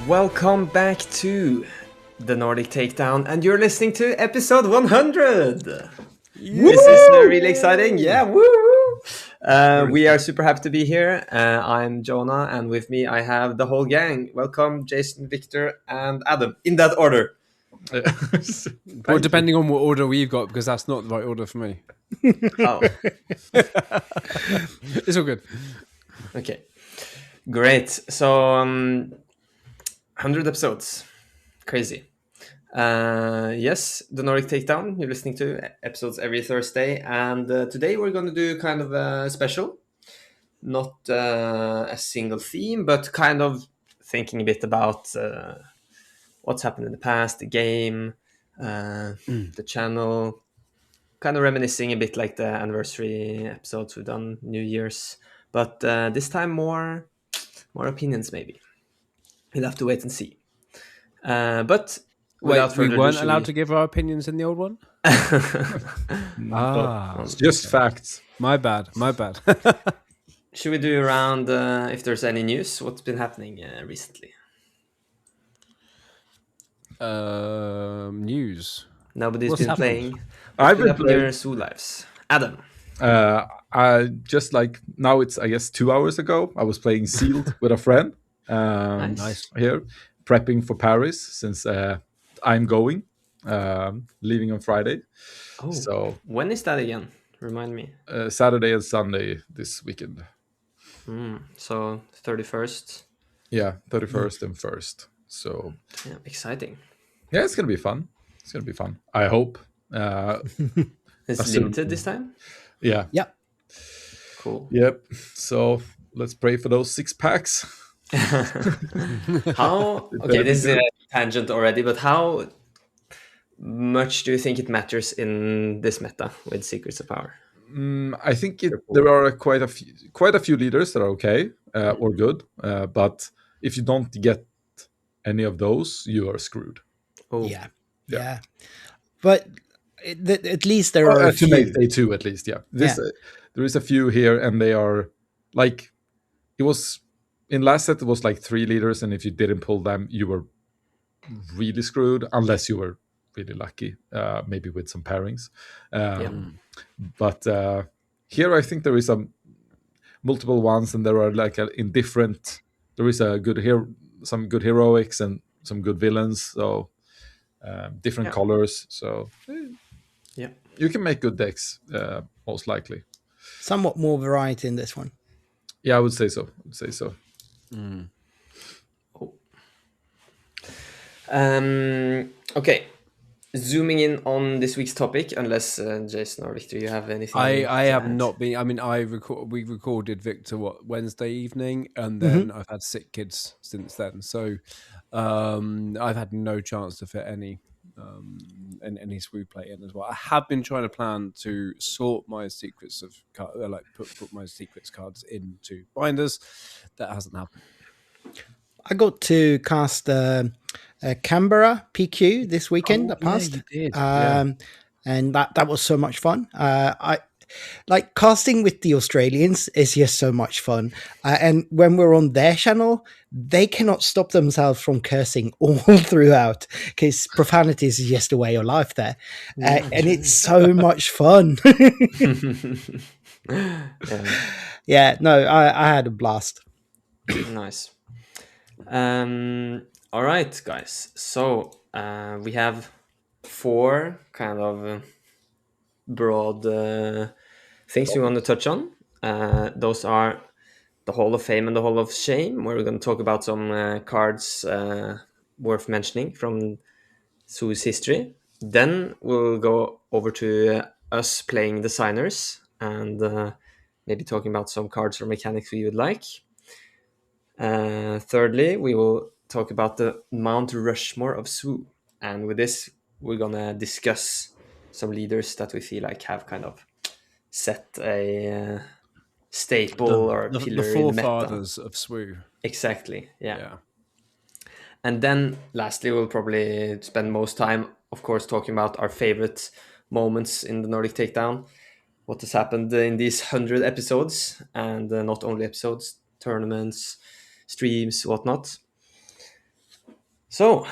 Welcome back to the Nordic Takedown, and you're listening to episode 100. This is really exciting. Yeah, woo! We are super happy to be here. I'm Jonah, and with me I have the whole gang. Welcome, Jason, Victor, and Adam, in that order. Well, depending on what order we've got, because that's not the right order for me. Oh, It's all good. okay, great. So, 100 episodes, crazy. Yes, the Nordic Takedown. You're listening to episodes every Thursday, and today we're going to do kind of a special, not a single theme, but kind of thinking a bit about what's happened in the past, the game, the channel, kind of reminiscing a bit like the anniversary episodes we've done, New Year's, but this time more opinions maybe. We'll have to wait and see. But without Wait, we further weren't ado, allowed to give our opinions in the old one? It's just facts. My bad. Should we do around if there's any news? What's been happening recently? News. Nobody's What's been happened? playing. I've been What's in your zoo lives? Adam. I just like now it's I guess 2 hours ago I was playing Sealed with a friend. Nice. Here, prepping for Paris since I'm going, leaving on Friday. Oh, So when is that again? Remind me. Saturday and Sunday this weekend. So 31st. Yeah, 31st and 1st. So Yeah, exciting. yeah, it's gonna be fun. I hope. It's soon- limited this time? Yeah. Cool. Yep. So let's pray for those 6 packs. How? Okay, this is a tangent already, but how much do you think it matters in this meta with Secrets of Power? I think there are quite a few leaders that are okay or good, but if you don't get any of those, you are screwed. Oh, Yeah. But at least there are a To few. make day 2 at least, yeah. There is a few here, and they are like it was in last set. It was like 3 leaders, and if you didn't pull them, you were really screwed unless you were really lucky, maybe with some pairings. But here, I think there is multiple ones, and there are like there is some good heroics and some good villains. So different colors. So yeah. you can make good decks, most likely. Somewhat more variety in this one. Yeah, I would say so. Okay. Zooming in on this week's topic, unless Jason or Victor, you have anything? I to have add? not been. I mean, we recorded Victor Wednesday evening, and then I've had sick kids since then. So I've had no chance to fit any swoop play in as well. I have been trying to plan to sort my secrets of put my secrets cards into binders. That hasn't happened. I got to cast Canberra PQ this weekend that passed. You did. And that was so much fun. I like casting with the Australians is just so much fun. And when we're on their channel, they cannot stop themselves from cursing all throughout because profanity is just a way of life there. And it's so much fun. Yeah, no, I had a blast. Nice. All right, guys. So we have 4 kind of broad things we want to touch on. Those are the Hall of Fame and the Hall of Shame, where we're going to talk about some cards worth mentioning from Su's history. Then we'll go over to us playing designers and maybe talking about some cards or mechanics we would like. Thirdly, we will talk about the Mount Rushmore of Su. And with this, we're going to discuss some leaders that we feel like have kind of set a staple or the pillar in the meta. forefathers of Swoo. Exactly, yeah. And then lastly, we'll probably spend most time, of course, talking about our favorite moments in the Nordic Takedown, what has happened in these 100 episodes, and not only episodes, tournaments, streams, whatnot. So,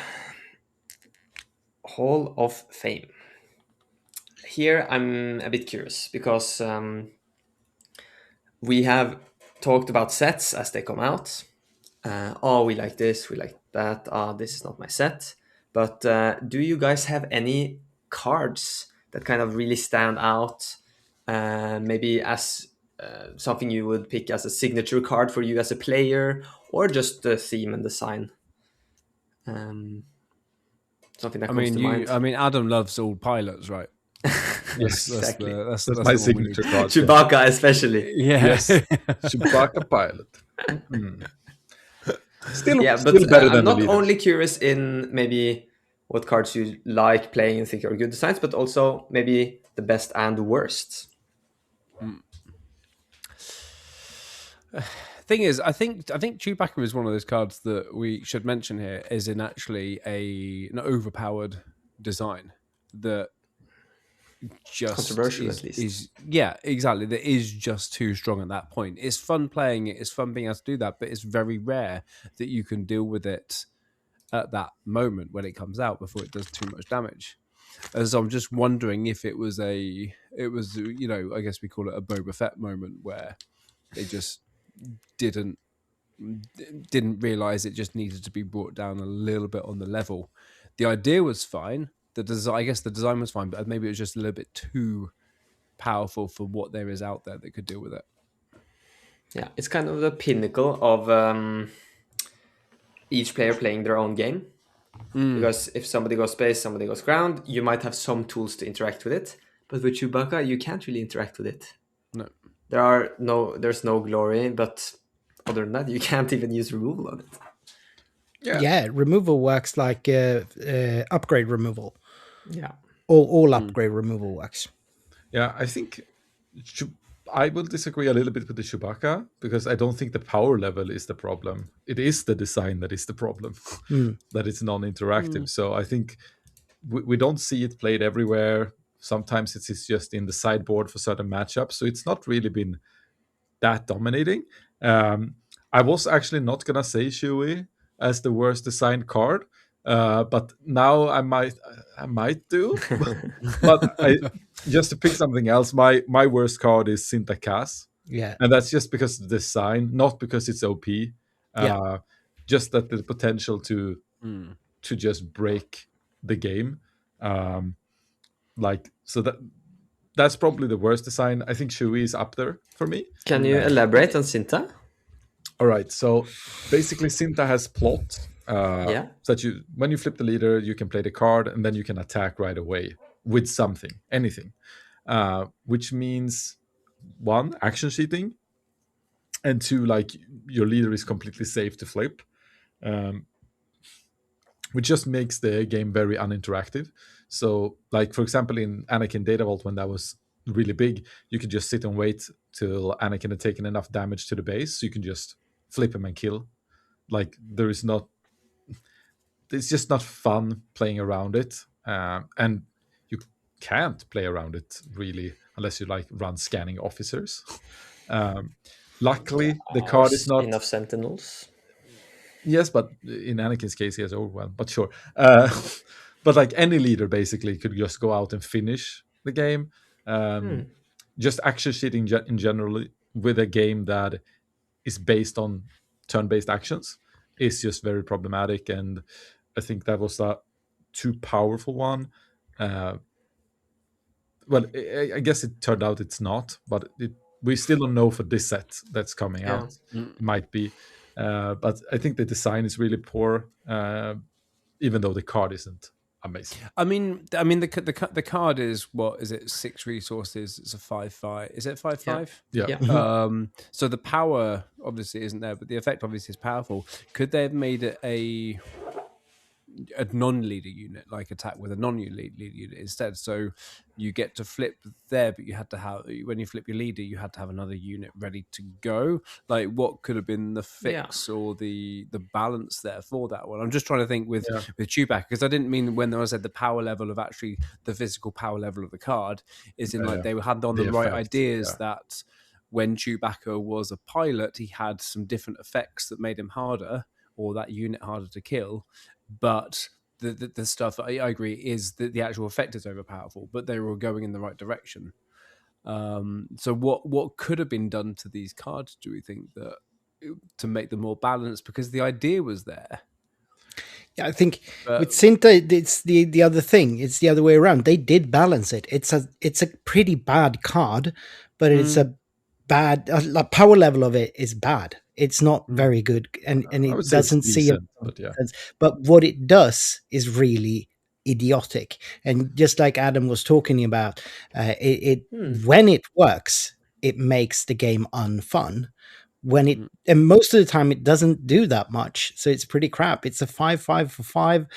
Hall of Fame. Here I'm a bit curious because we have talked about sets as they come out. We like this, we like that. This is not my set. But do you guys have any cards that kind of really stand out? Maybe as something you would pick as a signature card for you as a player, or just the theme and design? Something that comes to mind. I mean, Adam loves all pilots, right? Yes, exactly. That's the my one we need. signature card. Chewbacca, especially. Yeah. Yes, Chewbacca pilot. Still But better than I'm the not leaders. only curious in maybe what cards you like playing and think are good designs, but also maybe the best and worst. Thing is, I think Chewbacca is one of those cards that we should mention here, is in actually an overpowered design that just Controversial, at least. is yeah, exactly, that is just too strong at that point. It's fun playing it, it's fun being able to do that, but it's very rare that you can deal with it at that moment when it comes out before it does too much damage. And so I'm just wondering if it was I guess we call it a Boba Fett moment where they just didn't realize it just needed to be brought down a little bit on the level. The idea was fine. I guess the design was fine, but maybe it was just a little bit too powerful for what there is out there that could deal with it. Yeah, it's kind of the pinnacle of each player playing their own game. Because if somebody goes space, somebody goes ground, you might have some tools to interact with it. But with Chewbacca, you can't really interact with it. No. There's no glory, but other than that, you can't even use removal on it. Yeah, removal works like upgrade removal. Yeah. All upgrade removal works. Yeah, I think I will disagree a little bit with the Chewbacca because I don't think the power level is the problem. It is the design that is the problem, that it's non-interactive. So I think we don't see it played everywhere. Sometimes it's just in the sideboard for certain matchups. So it's not really been that dominating. I was actually not going to say Chewie as the worst designed card. But now I might do. But just to pick something else, my worst card is Cinta Cass. Yeah. And that's just because of the design, not because it's OP. Just that the potential to just break the game. That's probably the worst design. I think Chewie is up there for me. Can you elaborate on Cinta? All right. So basically, Cinta has plot. So that when you flip the leader, you can play the card and then you can attack right away with anything, which means 1, action cheating, and 2, like your leader is completely safe to flip, which just makes the game very uninteractive. So, like for example, in Anakin Data Vault, when that was really big, you could just sit and wait till Anakin had taken enough damage to the base, so you can just flip him and kill. Like it's just not fun playing around it, and you can't play around it really unless you like run scanning officers. Luckily, the card is not enough sentinels. Yes, but in Anakin's case, he has overwhelm. But sure, but like any leader basically could just go out and finish the game. Just action cheating in general with a game that is based on turn-based actions is just very problematic, and I think that was a too powerful one. Well, I guess it turned out it's not, but we still don't know for this set that's coming out. It might be, but I think the design is really poor, even though the card isn't amazing. I mean, the card is, what is it? 6 resources. It's a 5/5. Is it 5/5? Yeah. So the power obviously isn't there, but the effect obviously is powerful. Could they have made it a non-leader unit, like attack with a non-leader unit instead? So you get to flip there, but you had to have, when you flip your leader, you had to have another unit ready to go. Like, what could have been the fix or the balance there for that one? I'm just trying to think with Chewbacca, because I didn't mean when I said the power level of actually the physical power level of the card is in they had on the right effect, ideas that when Chewbacca was a pilot, he had some different effects that made him harder, or that unit harder to kill. but the stuff I agree is that the actual effect is overpowerful, but they were going in the right direction. So what could have been done to these cards, do we think, that to make them more balanced? Because the idea was there. Yeah, I think with Cinta, it's the other thing. It's the other way around. They did balance it. It's a pretty bad card, but it's a bad power level of it is bad. It's not very good, and it doesn't see it. But what it does is really idiotic. And just like Adam was talking about, when it works, it makes the game unfun. And most of the time it doesn't do that much, so it's pretty crap. It's a 5/5 for 5,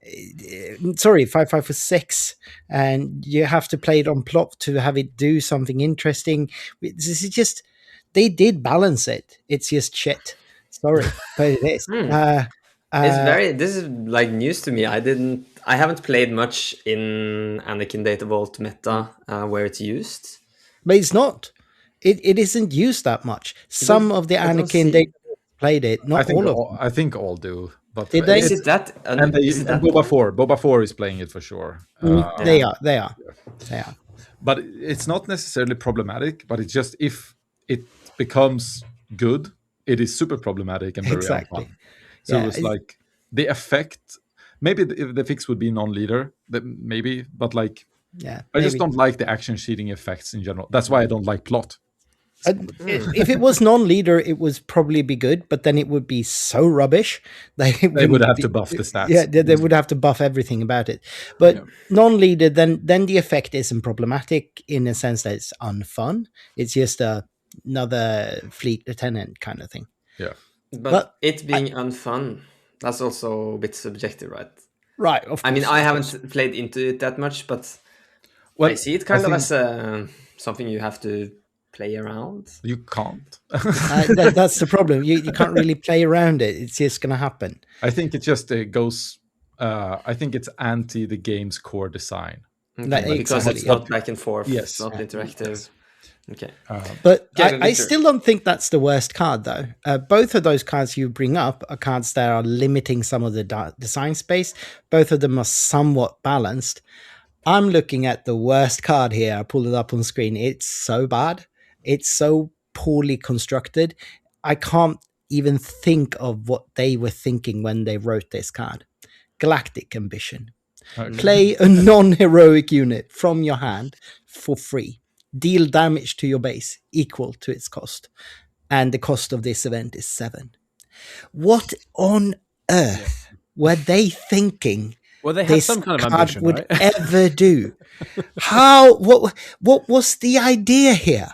5/5 for 6, and you have to play it on plot to have it do something interesting. This is just, they did balance it. It's just shit. Sorry, but it is. This is like news to me. I haven't played much in Anakin Data Vault meta where it's used. But it's not. It isn't used that much. Some of the Anakin they played it, not all of them. I think all do. But Did they? Is it that? And Boba 4 is playing it for sure. They are. But it's not necessarily problematic. But it's just, if it becomes good, it is super problematic and very unfun. So it's like the effect. Maybe if the fix would be non-leader, maybe. But like, I just don't like the action cheating effects in general. That's why I don't like plot. If it was non-leader, it would probably be good, but then it would be so rubbish. They would have to buff the stats. Yeah, they would have to buff everything about it. But non-leader, then the effect isn't problematic in the sense that it's unfun. It's just another fleet lieutenant kind of thing. Yeah. But it being unfun, that's also a bit subjective, right? Right. Of course, I mean, I haven't played into it that much, but I see it kind of as something you have to play around. You can't. That's the problem. You can't really play around it. It's just going to happen. I think it just goes. I think it's anti the game's core design. Okay, because it's not back and forth. Yes, it's not interactive. Yes. Okay, but I still don't think that's the worst card, though. Both of those cards you bring up are cards that are limiting some of the design space. Both of them are somewhat balanced. I'm looking at the worst card here. I pulled it up on screen. It's so bad. It's so poorly constructed. I can't even think of what they were thinking when they wrote this card. Galactic Ambition. Okay. Play a non-heroic unit from your hand for free. Deal damage to your base equal to its cost. And the cost of this event is 7. What on earth were they thinking? Well, they had some kind of ambition, would right? ever do? What was the idea here?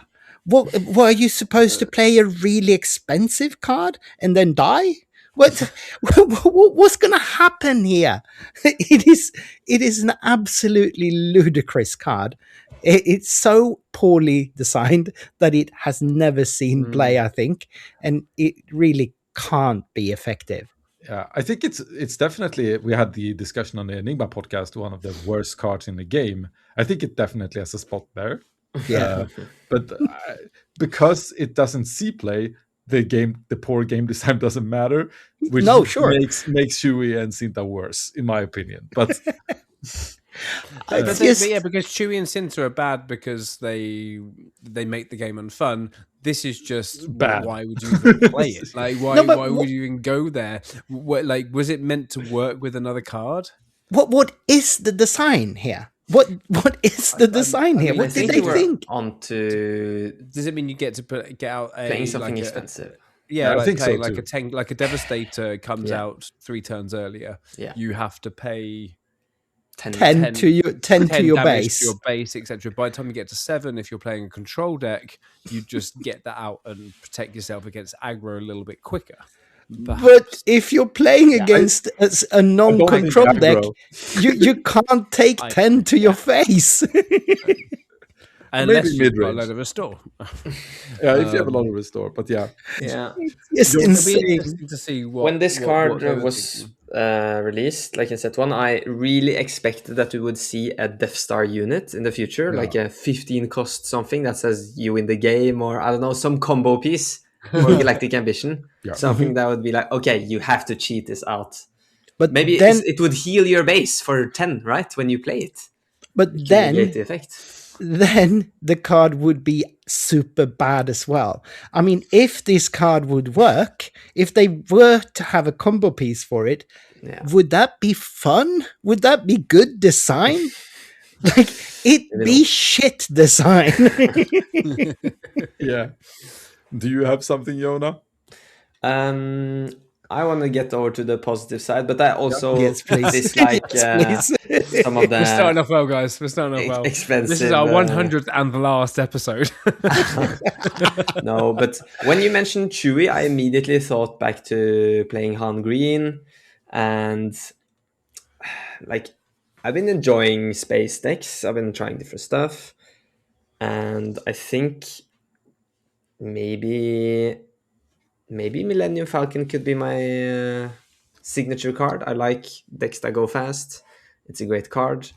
What are you supposed to play a really expensive card and then die? What's going to happen here? It is an absolutely ludicrous card. It's so poorly designed that it has never seen play, I think, and it really can't be effective. Yeah, I think it's definitely, we had the discussion on the Enigma podcast, one of the worst cards in the game. I think it definitely has a spot there. Yeah, but because it doesn't see play, the poor game design doesn't matter, which makes Chewie and Cinta worse, in my opinion. But because Chewie and Cinta are bad because they make the game unfun. This is just bad. Why would you even play it? Like, why would you even go there? Like, was it meant to work with another card? What is the design here? What is the design here? What did they think? Does it mean you get to get out playing something expensive? Yeah, I think so. Like a Devastator comes out 3 turns earlier. Yeah, you have to pay 10 to your base, etc. By the time you get to 7, if you're playing a control deck, you just get that out and protect yourself against aggro a little bit quicker. Perhaps. But if you're playing against a non-control deck, you can't take 10 to your face. Unless you've got a lot of restore. Yeah, if you have a lot of restore, but yeah. It's insane to see when this card was released, like in set 1, I really expected that we would see a Death Star unit in the future, like a 15 cost something that says you win the game, or I don't know, some combo piece for Galactic Ambition. Something that would be like, okay, you have to cheat this out. But maybe then, it would heal your base for 10, right? When you play it. but It can then, negate the effect. then the card would be super bad as well. I mean, if this card would work, if they were to have a combo piece for it, Yeah. would that be fun? Would that be good design? Like, it'd be shit design. Yeah. Do you have something, Yona? I want to get over to the positive side, but I also Yes, please. dislike Yes, please. some of the We're starting off well, guys. We're starting off well. expensive. This is our 100th and last episode. No, but when you mentioned Chewy, I immediately thought back to playing Han Green, and like I've been enjoying space decks. I've been trying different stuff, and I think maybe Millennium Falcon could be my signature card. I like decks that go fast. It's a great card.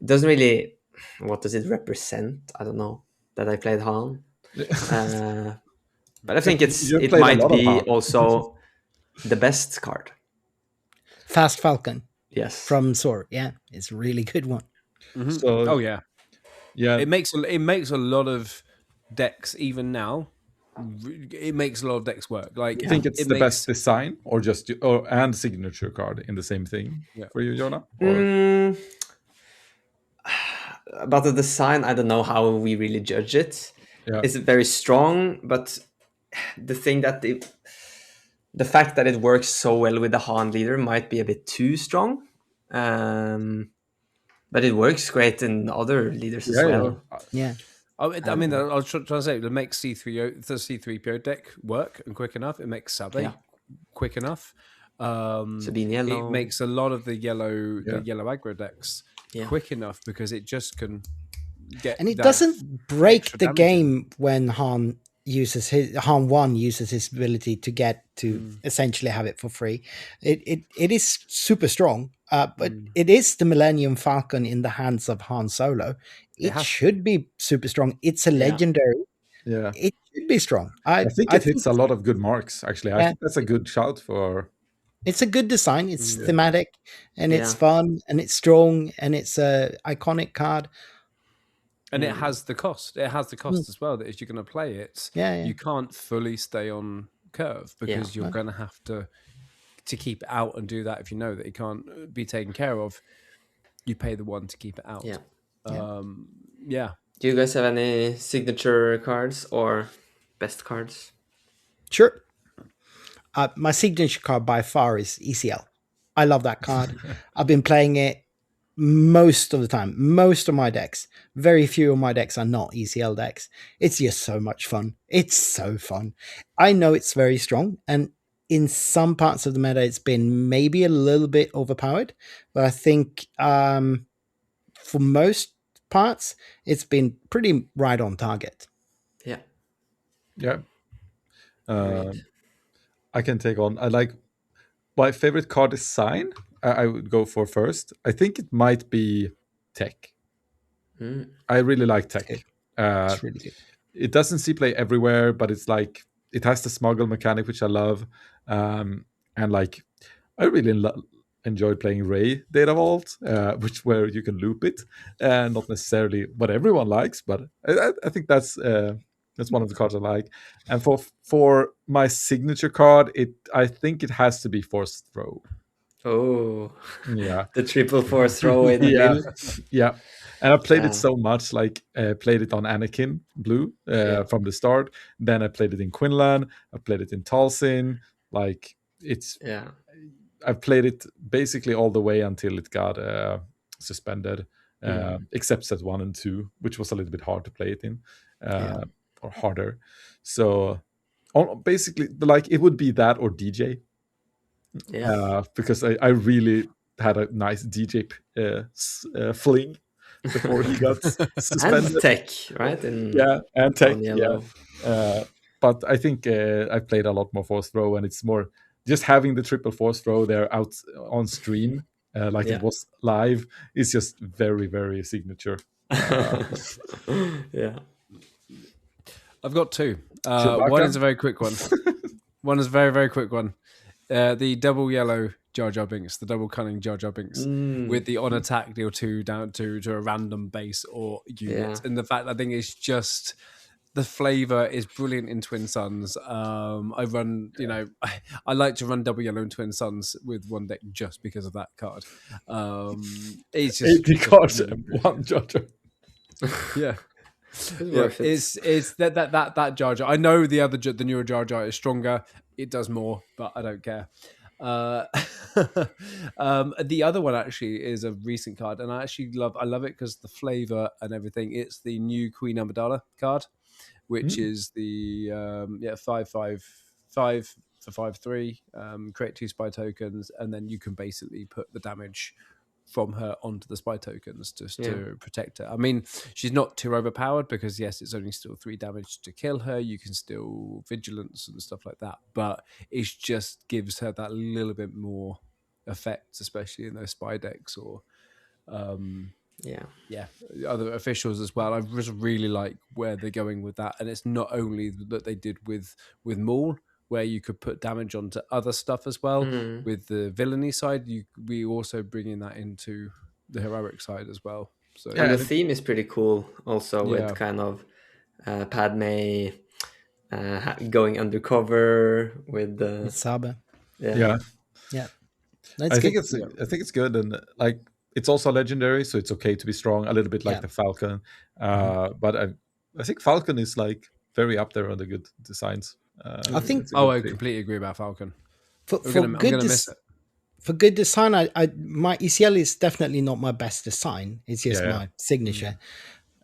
It doesn't really. What does it represent? I don't know. That I played Han. But I think it played a might lot of be Han. also the best card. Fast Falcon Yes. from Sword. Yeah, it's a really good one. So Oh yeah, yeah, it makes a lot of decks even now. It makes a lot of decks work. Like I think it's it the makes- best design, or just and signature card in the same thing for you, Jonah. About the design, I don't know how we really judge it. Yeah. It's very strong, but the thing that the fact that it works so well with the Han leader might be a bit too strong. But it works great in other leaders as well. Yeah. I mean, I was trying to say it makes the C3PO deck work and quick enough. It makes Sabe quick enough. Sabine yellow. It makes a lot of the yellow aggro decks quick enough because it just can get. And it that doesn't break extra the damage game when Han 1 uses his ability to get to essentially have it for free. It is super strong, but it is the Millennium Falcon in the hands of Han Solo. It should be super strong. It's a legendary. Yeah, It should be strong. I think it hits a lot of good marks. Actually, I think that's a good shout for. It's a good design. It's thematic, and it's fun, and it's strong, and it's a iconic card. And it has the cost. It has the cost as well. That if you're going to play it, you can't fully stay on curve because you're going to have to keep it out and do that. If you know that it can't be taken care of, you pay the one to keep it out. Yeah. Do you guys have any signature cards or best cards? Sure. My signature card by far is ECL. I love that card. I've been playing it most of the time. Most of my decks. Very few of my decks are not ECL decks. It's just so much fun. It's so fun. I know it's very strong, and in some parts of the meta, it's been maybe a little bit overpowered. But I think for most parts, it's been pretty right on target. Yeah. Yeah. I can take on. I like my favorite card design. I would go for first. I think it might be Tech. I really like Tech. It's really good. It doesn't see play everywhere, but it's like it has the smuggle mechanic, which I love, and like I really enjoy playing Ray Data Vault, where you can loop it, and not necessarily what everyone likes, but I think that's one of the cards I like. And for my signature card, I think it has to be Force Throw. Oh, yeah, the triple force throw in the middle. Yeah. And I played it so much, like played it on Anakin Blue from the start. Then I played it in Quinlan. I played it in Talsin. Like it's, I've played it basically all the way until it got suspended, except set 1 and 2, which was a little bit hard to play it in, or harder. So basically, like it would be that or DJ. Because I really had a nice DJ fling before he got suspended. And Tech, right? And Tech, but I think I played a lot more Force Throw, and it's more just having the triple Force Throw there out on stream, it was live, is just very, very signature. Yeah. I've got two. One is a very quick one. One is a very, very quick one. The double yellow Jar Jar Binks, the double cunning Jar Jar Binks, with the on attack deal 2 down to a random base or unit. And the fact I think it's just the flavor is brilliant in Twin Suns. I run, I like to run double yellow and Twin Suns with one deck just because of that card. It's just 80 cards and one Jar Jar. Yeah. It's that Jar Jar. I know the newer Jar Jar is stronger. It does more, but I don't care. The other one actually is a recent card, and I love it because the flavor and everything. It's the new Queen Amidala card, which is the 5/5/5 for 5/3. Create 2 spy tokens, and then you can basically put the damage from her onto the spy tokens just to protect her. I mean, she's not too overpowered because yes, it's only still 3 damage to kill her. You can still vigilance and stuff like that, but it just gives her that little bit more effect, especially in those spy decks or other officials as well. I just really like where they're going with that, and it's not only that they did with Maul, where you could put damage onto other stuff as well. With the villainy side, we also bringing that into the heroic side as well. So and the theme is pretty cool also with kind of Padme going undercover with Saba. Yeah. That's I think it's good, and like it's also legendary, so it's okay to be strong, a little bit like the Falcon. But I think Falcon is like very up there on the good designs. I think. I completely agree about Falcon. I'm gonna miss it. For good design, my ECL is definitely not my best design. It's just my signature.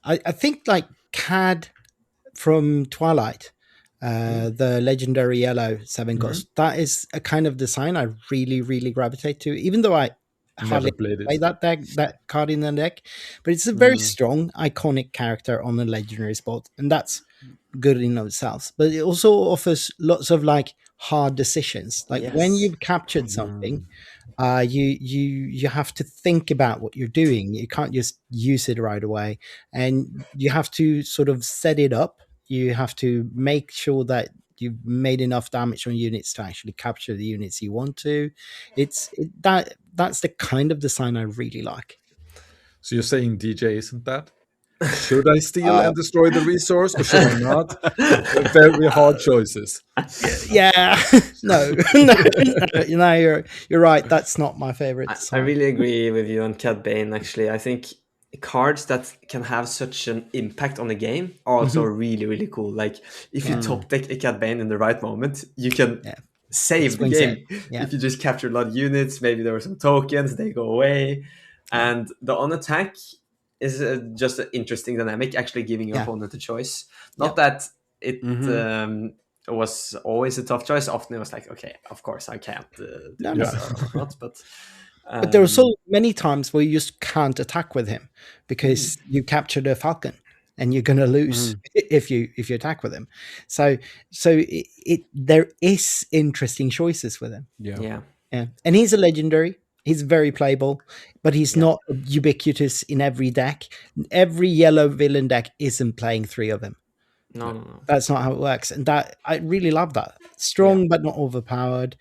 I think like CAD from Twilight, the legendary yellow 7 cost, that is a kind of design I really, really gravitate to, even though I hardly play that card in the deck. But it's a very strong, iconic character on a legendary spot, and that's good in itself. But it also offers lots of like hard decisions. Like when you've captured something, you have to think about what you're doing. You can't just use it right away, and you have to sort of set it up. You have to make sure that you've made enough damage on units to actually capture the units you want to. That's the kind of design I really like. So you're saying DJ isn't that? Should I steal and destroy the resource, or should I not? Very hard choices. Yeah, no, you're right. That's not my favorite. I really agree with you on Cad Bane. Actually, I think cards that can have such an impact on the game are also really, really cool. Like if you top deck a Cad Bane in the right moment, you can save the game. If you just capture a lot of units, maybe there were some tokens, they go away, and the on attack is just an interesting dynamic, actually giving your opponent a choice. Not that it was always a tough choice. Often it was like, okay, of course I can't do this or not, but there are so many times where you just can't attack with him because you captured a Falcon and you're going to lose if you attack with him. So there is interesting choices with him. Yeah. And he's a legendary. He's very playable, but he's not ubiquitous in every deck. Every yellow villain deck isn't playing 3 of him. No. That's not how it works. And that I really love that. Strong but not overpowered.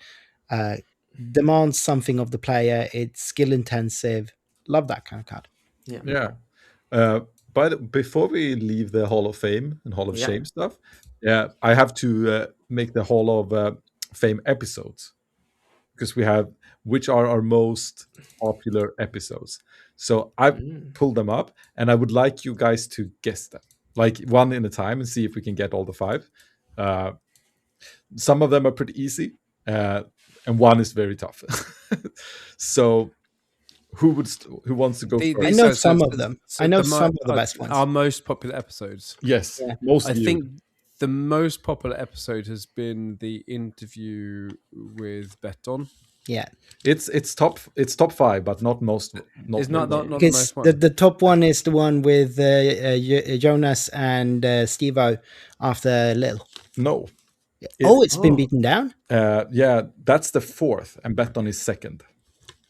Demands something of the player. It's skill intensive. Love that kind of card. Yeah. Before we leave the Hall of Fame and Hall of Shame stuff, I have to make the Hall of Fame episodes, because we have which are our most popular episodes. So I've pulled them up, and I would like you guys to guess them, like one in a time, and see if we can get all the 5. Some of them are pretty easy, and one is very tough. So who wants to go first? I know some of them. I know some of the best ones. Our most popular episodes. Yes, I think the most popular episode has been the interview with Beton. Yeah, it's top 5, but not most. It's not the because most one. The top one is the one with Jonas and Steve-O after Lil. No. It's been beaten down? That's the 4th, and Beton is 2nd.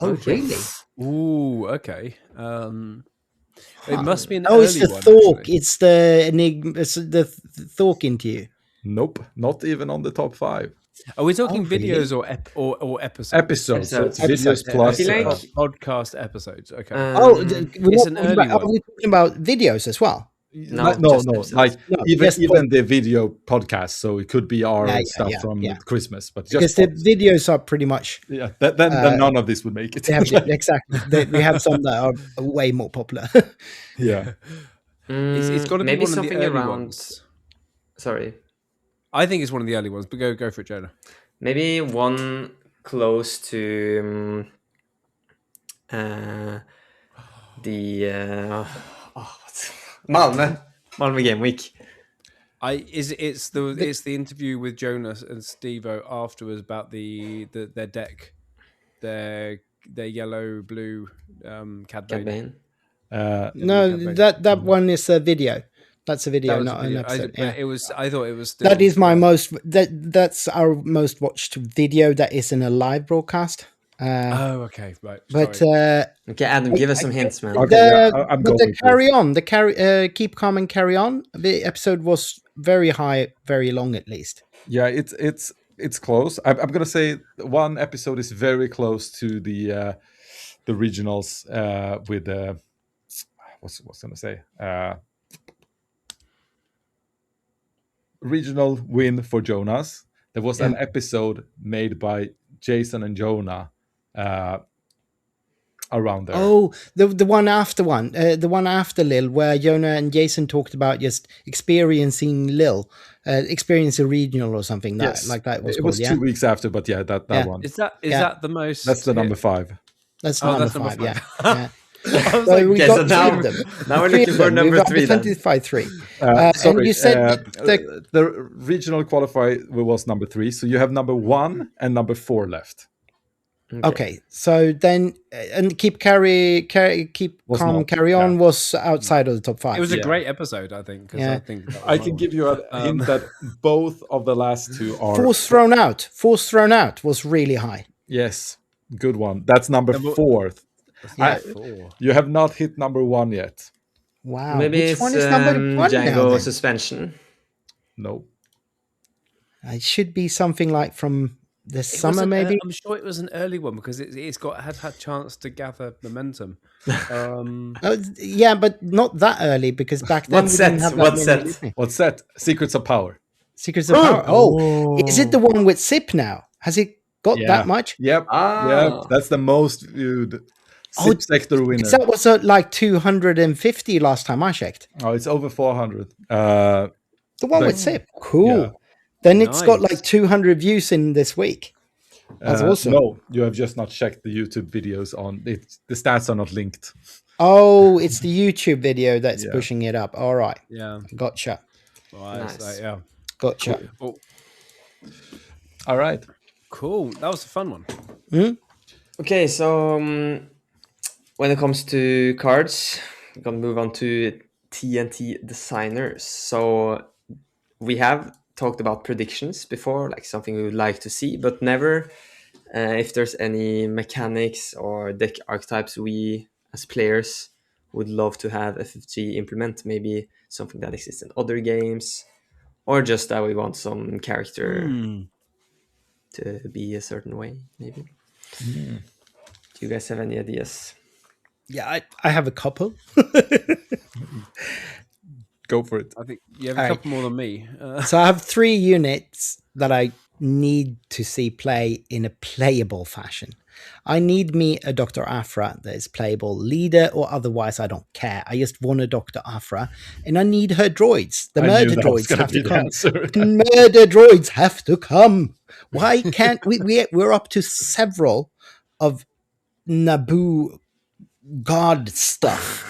Oh, really? Ooh, okay. It must be an it's early the one, Thork. actually. It's the Enigma. It's the Thork interview. Nope, not even on the top 5. Are we talking Oh, really? videos or episodes? Episodes, so it's Episodes. videos plus. I feel like- Podcast episodes. Okay. We're It's not an talking early about, are we talking about videos as well? No, no, just no. episodes. Like No, even just even the video podcast. So it could be our Yeah, stuff yeah, from yeah. Christmas, but Because just the videos are pretty much yeah. Then none of this would make it. they have exactly. We have some that are way more popular. Yeah. It's got to be maybe one of the something early around. ones. Sorry, I think it's one of the early ones, but go for it, Jonah. maybe one close to the what's Malmö Game Week. It's the interview with Jonas and Steve-O afterwards about their deck, their yellow blue Cad Bane. Cad Bane. No, that one is a video. That's a video, That was not a video. an episode. But Yeah. I thought it was still. That is my most. That's our most watched video. That isn't a live broadcast. Oh, okay, right. But sorry. Okay, Adam, give us some hints, man. Okay, yeah, I'm but going the with carry on, keep calm and carry on. The episode was very high, very long at least. Yeah, it's close. I'm gonna say one episode is very close to the regionals with what's gonna say regional win for Jonas. There was an episode made by Jason and Jonah around there. Oh, the one after Lil, where Jonah and Jason talked about just experiencing Lil, experiencing regional or something like that was it called. was Yeah, 2 weeks after, but yeah, that one. Is that the most? That's the number 5. that's Oh, number that's number 5. Yeah. five. Yeah. I was So like, we okay, got so now- three of them. now we're Three looking of for them. number We've got 3 then. 25-3. Sorry, and you said the regional qualifier was number 3, so you have number 1 and number 4 left. Okay, so then and keep calm, not, carry on was outside of the top 5. it was a great episode, I think. 'Cause Yeah. I think that was I my can one. give you a hint that both of the last 2 are Force thrown out was really high. yes, good one. That's number 4. Yeah. You have not hit number 1 yet. Wow. Maybe Which it's one is number 1 now? Django then? Suspension. No. It should be something like from the It summer, was maybe. I'm sure it was an early one because it's had chance to gather momentum. Yeah, but not that early because back then What we set? didn't have that What many set? Disney. What's that? Secrets of Power. Secrets of Power. Oh, is it the one with Sip now? Has it got Yeah. that much? Yep. Ah. Yep. That's the most viewed Oh, SIP sector winner. Because that was like 250 last time I checked. Oh, it's over 400. The one with Sip. Cool. Yeah. Then it's got Nice. like 200 views in this week. That's awesome. No, you have just not checked the YouTube videos on it. The stats are not linked. Oh, it's the YouTube video that's Yeah. pushing it up. All right. Yeah. Gotcha. Right, Nice. so, yeah. Gotcha. Oh, All right. cool. That was a fun one. Okay, so when it comes to cards, we're gonna move on to TNT designers. So we have talked about predictions before, like something we would like to see, but never if there's any mechanics or deck archetypes we as players would love to have FFG implement. Maybe something that exists in other games, or just that we want some character to be a certain way, maybe. Do you guys have any ideas? Yeah, I have a couple. Go for it. I think you have a All right. couple more than me. So I have 3 units that I need to see play in a playable fashion. I need me a Dr. Afra that is playable, leader or otherwise, I don't care. I just want a Dr. Afra, and I need her droids. The I knew murder that was droids gonna have be to the come. answer. Murder droids have to come. Why can't we're up to several of Naboo god stuff.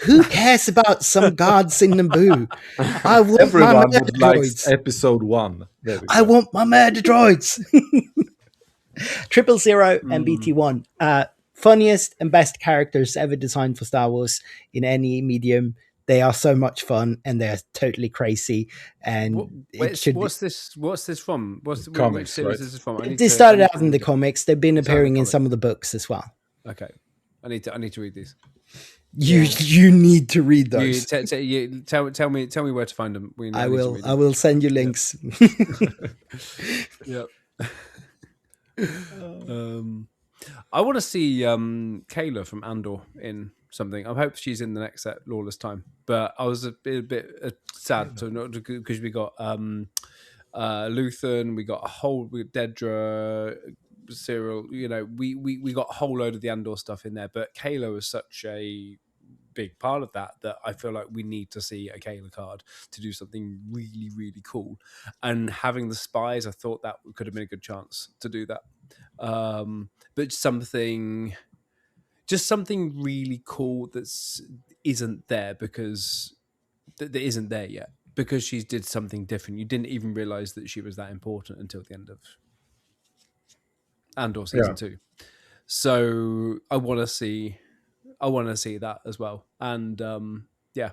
Who cares about some gods in Naboo? I want my Everyone murder would like droids. episode 1. There we I go. want my murder droids. 000 and BT1. Funniest and best characters ever designed for Star Wars in any medium. They are so much fun and they're totally crazy. And What's this from? Which Comics, series right? is this from? they started out in the comics. They've been appearing in some of the books as well. Okay, I need to read these. You need to read those. Tell me where to find them. I will send you links. Yep. I want to see Kayla from Andor in something. I hope she's in the next set, Lawless Time. But I was a bit sad because we got Luthen, we got Dedra, Cyril. You know, we got a whole load of the Andor stuff in there. But Kayla was such a big part of that I feel like we need to see a Kayla card to do something really, really cool. And having the spies, I thought that could have been a good chance to do that. But something really cool isn't there because that isn't there yet because she did something different. You didn't even realize that she was that important until the end of Andor season 2. So I want to see that as well. And I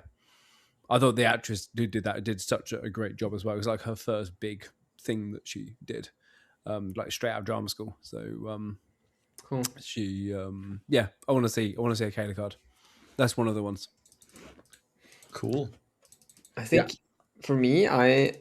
thought the actress who did that did such a great job as well. It was like her first big thing that she did, like straight out of drama school. So cool. She I want to see a Kayla card. That's one of the ones. Cool. I think for me, I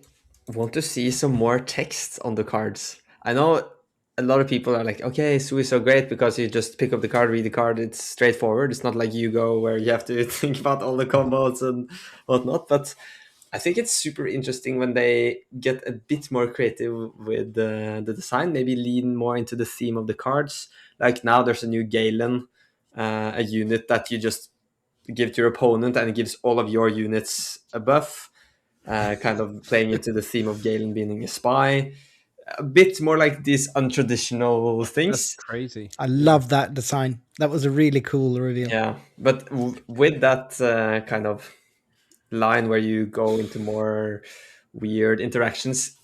want to see some more text on the cards. I know a lot of people are like, okay, Sue is so great because you just pick up the card, read the card. It's straightforward. It's not like Yu-Gi-Oh where you have to think about all the combos and whatnot. But I think it's super interesting when they get a bit more creative with the design, maybe lean more into the theme of the cards. Like now there's a new Galen, a unit that you just give to your opponent and it gives all of your units a buff, kind of playing into the theme of Galen being a spy. A bit more like these untraditional things. That's crazy. I love that design. That was a really cool reveal. Yeah, but with that kind of line where you go into more weird interactions,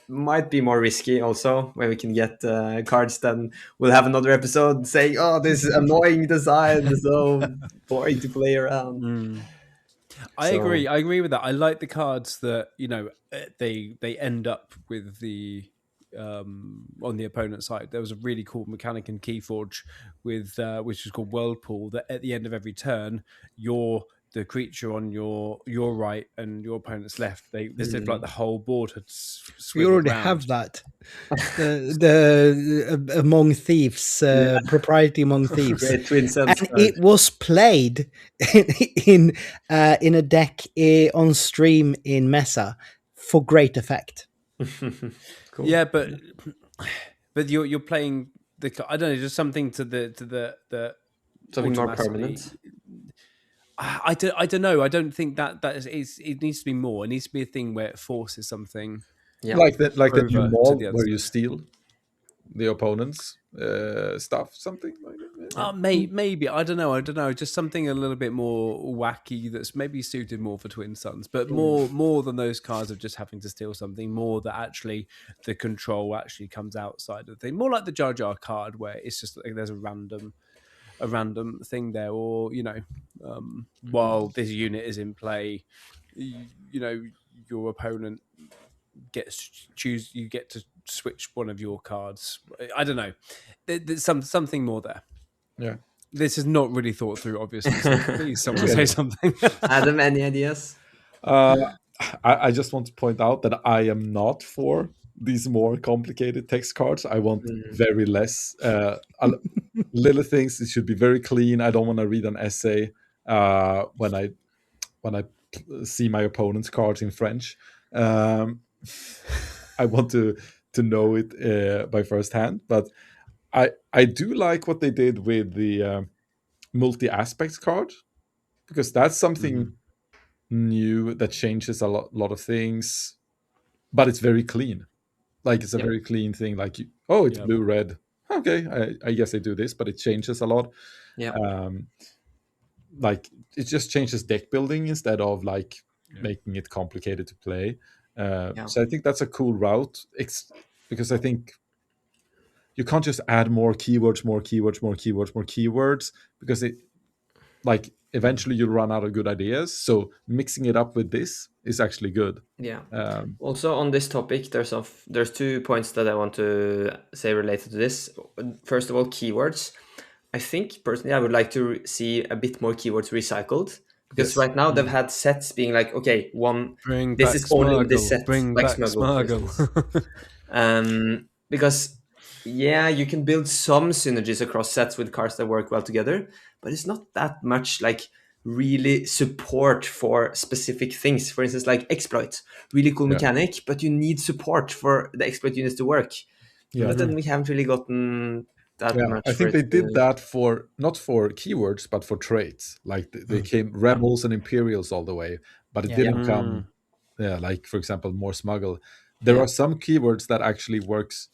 might be more risky also when we can get cards. Then we'll have another episode saying, oh, this annoying design, so boring to play around. I agree with that. I like the cards that, you know, they end up with the on the opponent's side. There was a really cool mechanic in Keyforge with which is called Whirlpool, that at the end of every turn you're the creature on your right and your opponent's left. This is like the whole board had we already round. have that. The Among Thieves, propriety Among Thieves. Great twin sets. And it was played in a deck on stream in Mesa for great effect. Cool. Yeah, but you're playing the, I don't know, just something to the something more permanent. I don't know. I don't think that is. It needs to be more. It needs to be a thing where it forces something. Yeah, like the new mall where you steal the opponent's stuff, something like that. Maybe I don't know. Just something a little bit more wacky that's maybe suited more for Twin Suns, but more than those cards of just having to steal something. More that actually the control actually comes outside of the thing. More like the Jar Jar card where it's just like there's a random thing there, or you know, while this unit is in play, you know, your opponent you get to switch one of your cards. I don't know. There's something more there. Yeah. This is not really thought through, obviously. So please, someone say something. Adam, any ideas? I just want to point out that I am not for these more complicated text cards. I want very less little things. It should be very clean. I don't want to read an essay when I see my opponent's cards in French. I want to know it by first hand. But I do like what they did with the multi-aspects card, because that's something new that changes a lot of things, but it's very clean. Like it's a very clean thing. Like it's blue red. Okay, I guess I do this, but it changes a lot. Yeah. Like it just changes deck building instead of like making it complicated to play. So I think that's a cool route. Because I think you can't just add more keywords, because it like eventually you'll run out of good ideas. So mixing it up with this is actually good. Yeah. Also on this topic, there's 2 points that I want to say related to this. First of all, keywords. I think personally I would like to see a bit more keywords recycled, because Yes. right now they've had sets being like, okay, Bring this back is only in this Smuggle. set, Bring like back Smuggle, for instance. Smuggle. Because yeah, you can build some synergies across sets with cards that work well together, but it's not that much like really support for specific things. For instance, like exploit, really cool Yeah. mechanic, but you need support for the exploit units to work. Yeah. But then we haven't really gotten that Yeah, much. I think they did that for not for keywords, but for traits. Like they came rebels and imperials all the way, but it didn't come. Yeah, like for example, more smuggle. There are some keywords that actually works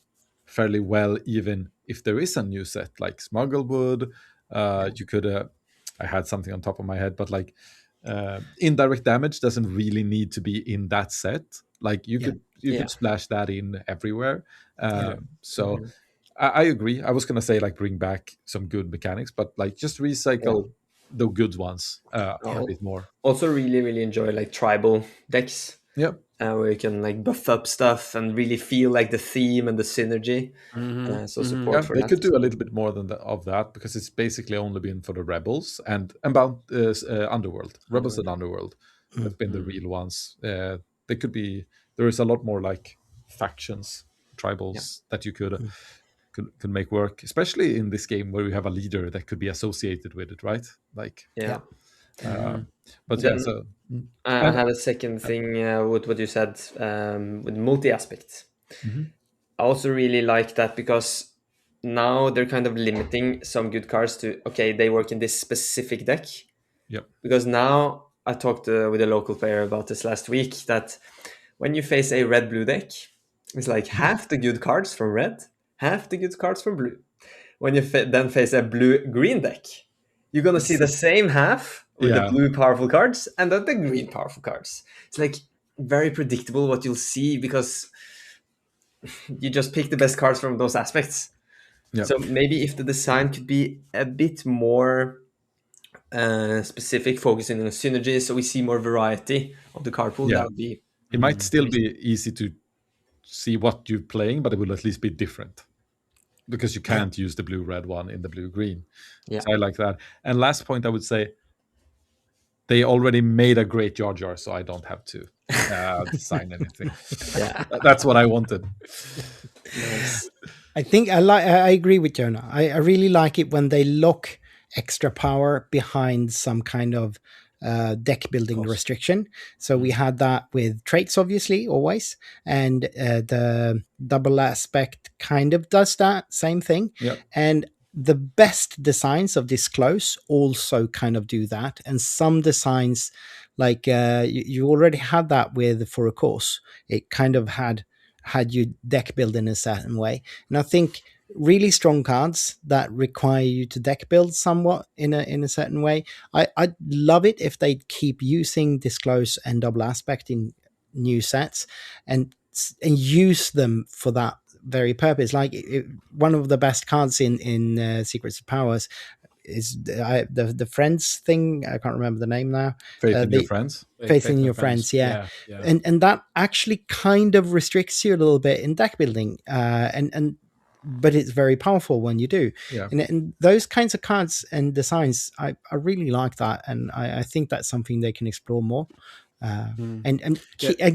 fairly well, even if there is a new set, like smuggle wood. You could. I had something on top of my head, but like indirect damage doesn't really need to be in that set. Like you could splash that in everywhere. So. I agree. I was gonna say like bring back some good mechanics, but like just recycle the good ones a bit more. Also, really enjoy like tribal decks. Yeah, where you can like buff up stuff and really feel like the theme and the synergy. So support for they that. could do a little bit more than of that, because it's basically only been for the rebels and about underworld, rebels and underworld. Have been the real ones. They could be. There is a lot more like factions, tribals that you could make work, especially in this game where you have a leader that could be associated with it, right? Like but then, so I have a second thing with what you said with multi-aspect. I also really like that, because now they're kind of limiting some good cards to, okay, they work in this specific deck. Because now I talked with a local player about this last week, that when you face a red-blue deck, it's like half the good cards from red, half the good cards from blue. When you then face a blue-green deck, you're going to see the same half with the blue powerful cards and the green powerful cards. It's like very predictable what you'll see, because you just pick the best cards from those aspects. So maybe if the design could be a bit more specific, focusing on synergy, so we see more variety of the card pool, that would be... It might still be easy to see what you're playing, but it will at least be different, because you can't use the blue-red one in the blue-green. So I like that. And last point, I would say, they already made a great Jar Jar, so I don't have to design anything. That's what I wanted. Nice. I think I agree with Jonah. I really like it when they lock extra power behind some kind of deck building restriction. So we had that with traits, obviously, always, and the double aspect kind of does that same thing. And the best designs of Disclose also kind of do that, and some designs, like you already had that with For a Cause. It kind of had you deck build in a certain way, and I think really strong cards that require you to deck build somewhat in a certain way. I'd love it if they keep using Disclose and double aspect in new sets and use them for that very purpose. Like one of the best cards in Secrets of Powers is the friends thing. I can't remember the name now. Faith in your friends. Faith in your friends, yeah. And that actually kind of restricts you a little bit in deck building, but it's very powerful when you do. And those kinds of cards and designs, I really like that, and I think that's something they can explore more. And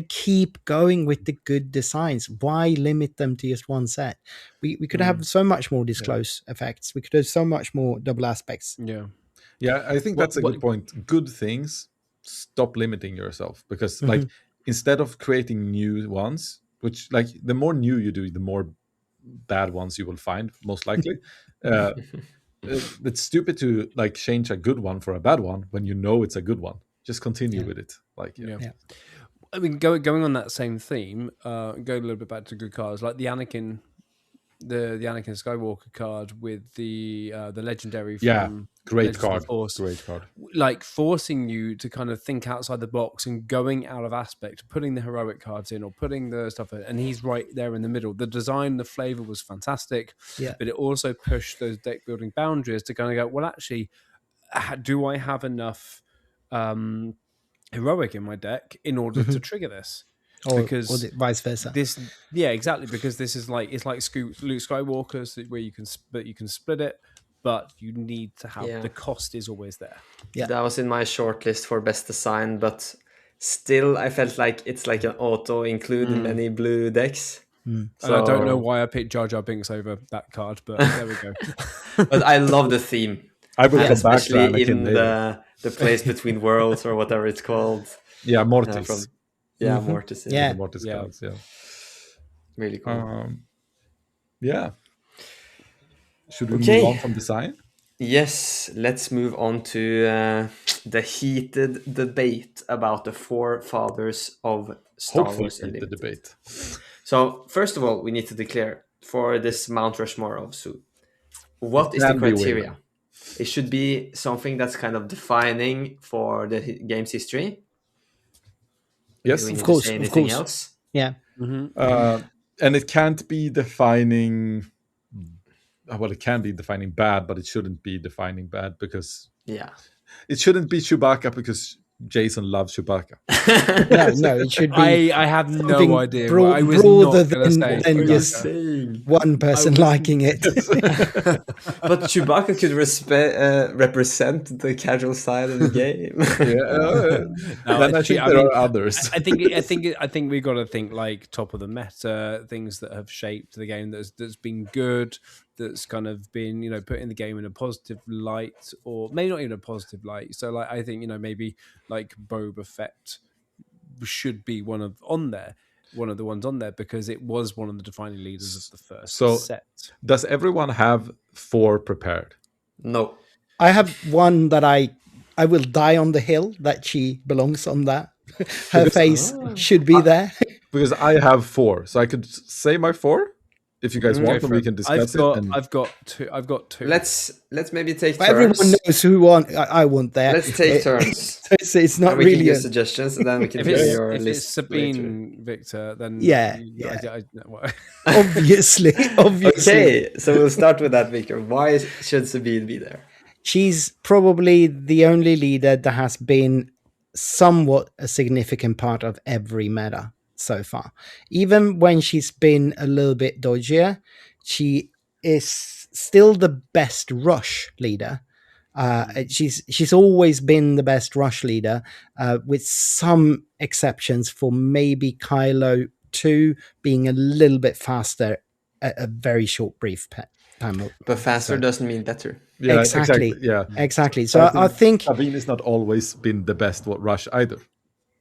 keep going with the good designs. Why limit them to just one set? We could have so much more Disclose effects. We could have so much more double aspects. I think that's a good point. Good things, stop limiting yourself, because like instead of creating new ones, which like the more new you do, the more bad ones you will find, most likely. It's stupid to like change a good one for a bad one when you know it's a good one. Just continue with it. Like I mean, going on that same theme, going a little bit back to good cards, like the Anakin Skywalker card with the legendary from great card. Like forcing you to kind of think outside the box and going out of aspect, putting the heroic cards in or putting the stuff in, and he's right there in the middle. The design, the flavor was fantastic, but it also pushed those deck building boundaries to kind of go, well, actually, do I have enough heroic in my deck in order to trigger this? Or vice versa. Exactly, because this is like, it's like Luke Skywalker's, where you can split it, but you need to have Yeah. the cost is always there. Yeah. That was in my shortlist for best design, but still I felt like it's like an auto include in many blue decks. And I don't know why I picked Jar Jar Binks over that card, but there we go. But I love the theme. I will come back to Especially Anakin in later. the place between worlds or whatever it's called. Yeah, Mortis. Mortis. Yeah. The Mortis Yeah. cards, yeah. Really cool. Yeah. Should we Okay. move on from design? Yes, let's move on to the heated debate about the forefathers of Star Hopefully Wars the Unlimited. debate. So, first of all, we need to declare for this Mount Rushmore of Su, what is the can be criteria? waived. It should be something that's kind of defining for the game's history. Yes, Do we of need to course, say of anything course. else? Yeah. And it can't be defining. Well, it can be defining bad, but it shouldn't be defining bad because Yeah. it shouldn't be Chewbacca because Jason loves Chewbacca. No, it should be I have something no idea. broad- I was broader not going to than- say. than Chewbacca. just- one person liking it. But Chewbacca could represent the casual side of the game. No, Then I actually, think there are others. I think we got to think like top of the meta, things that have shaped the game that's been good, that's kind of been putting the game in a positive light, or maybe not even a positive light. So like I think maybe like Boba Fett should be one of the ones on there because it was one of the defining leaders of the first set. Does everyone have 4 prepared? No. I have one that I will die on the hill that she belongs on that. Her face should be there. Because I have 4, so I could say my 4 if you guys want, and we can discuss it. I've got two. Let's maybe take But turns. everyone knows who I want there. Let's take turns. It's not And we can really give suggestions, and then we can If give it's, your if list. it's Sabine, Victor, then Yeah. well, obviously. Okay, so we'll start with that, Victor. Why should Sabine be there? She's probably the only leader that has been somewhat a significant part of every meta so far. Even when she's been a little bit dodgier, she is still the best rush leader. She's always been the best rush leader, with some exceptions for maybe Kylo 2 being a little bit faster at a very short brief time. But faster doesn't mean better. Yeah, Exactly. Yeah, Exactly. So I think Sabine has not always been the best rush either,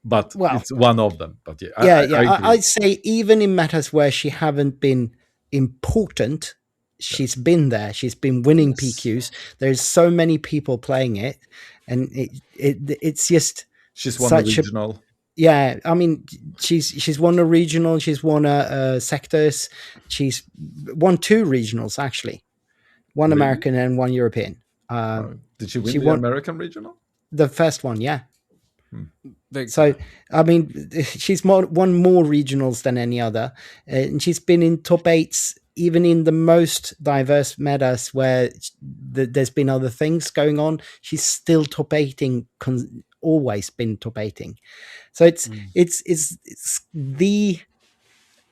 but Well, it's one of them. But yeah, yeah, I agree. I'd say even in matters where she haven't been important, she's been there. She's been winning PQs. There's so many people playing it, and it's just She's won the such a- regional. yeah. I mean, she's won a regional. She's won a sectors. She's won 2 regionals actually, one Really? American and one European. Did she win she the won- American regional? The first one, yeah. Victor, So, I mean, she's won more regionals than any other. And she's been in top 8s, even in the most diverse metas where there's been other things going on. She's still top 8ing, always been top 8ing. So it's the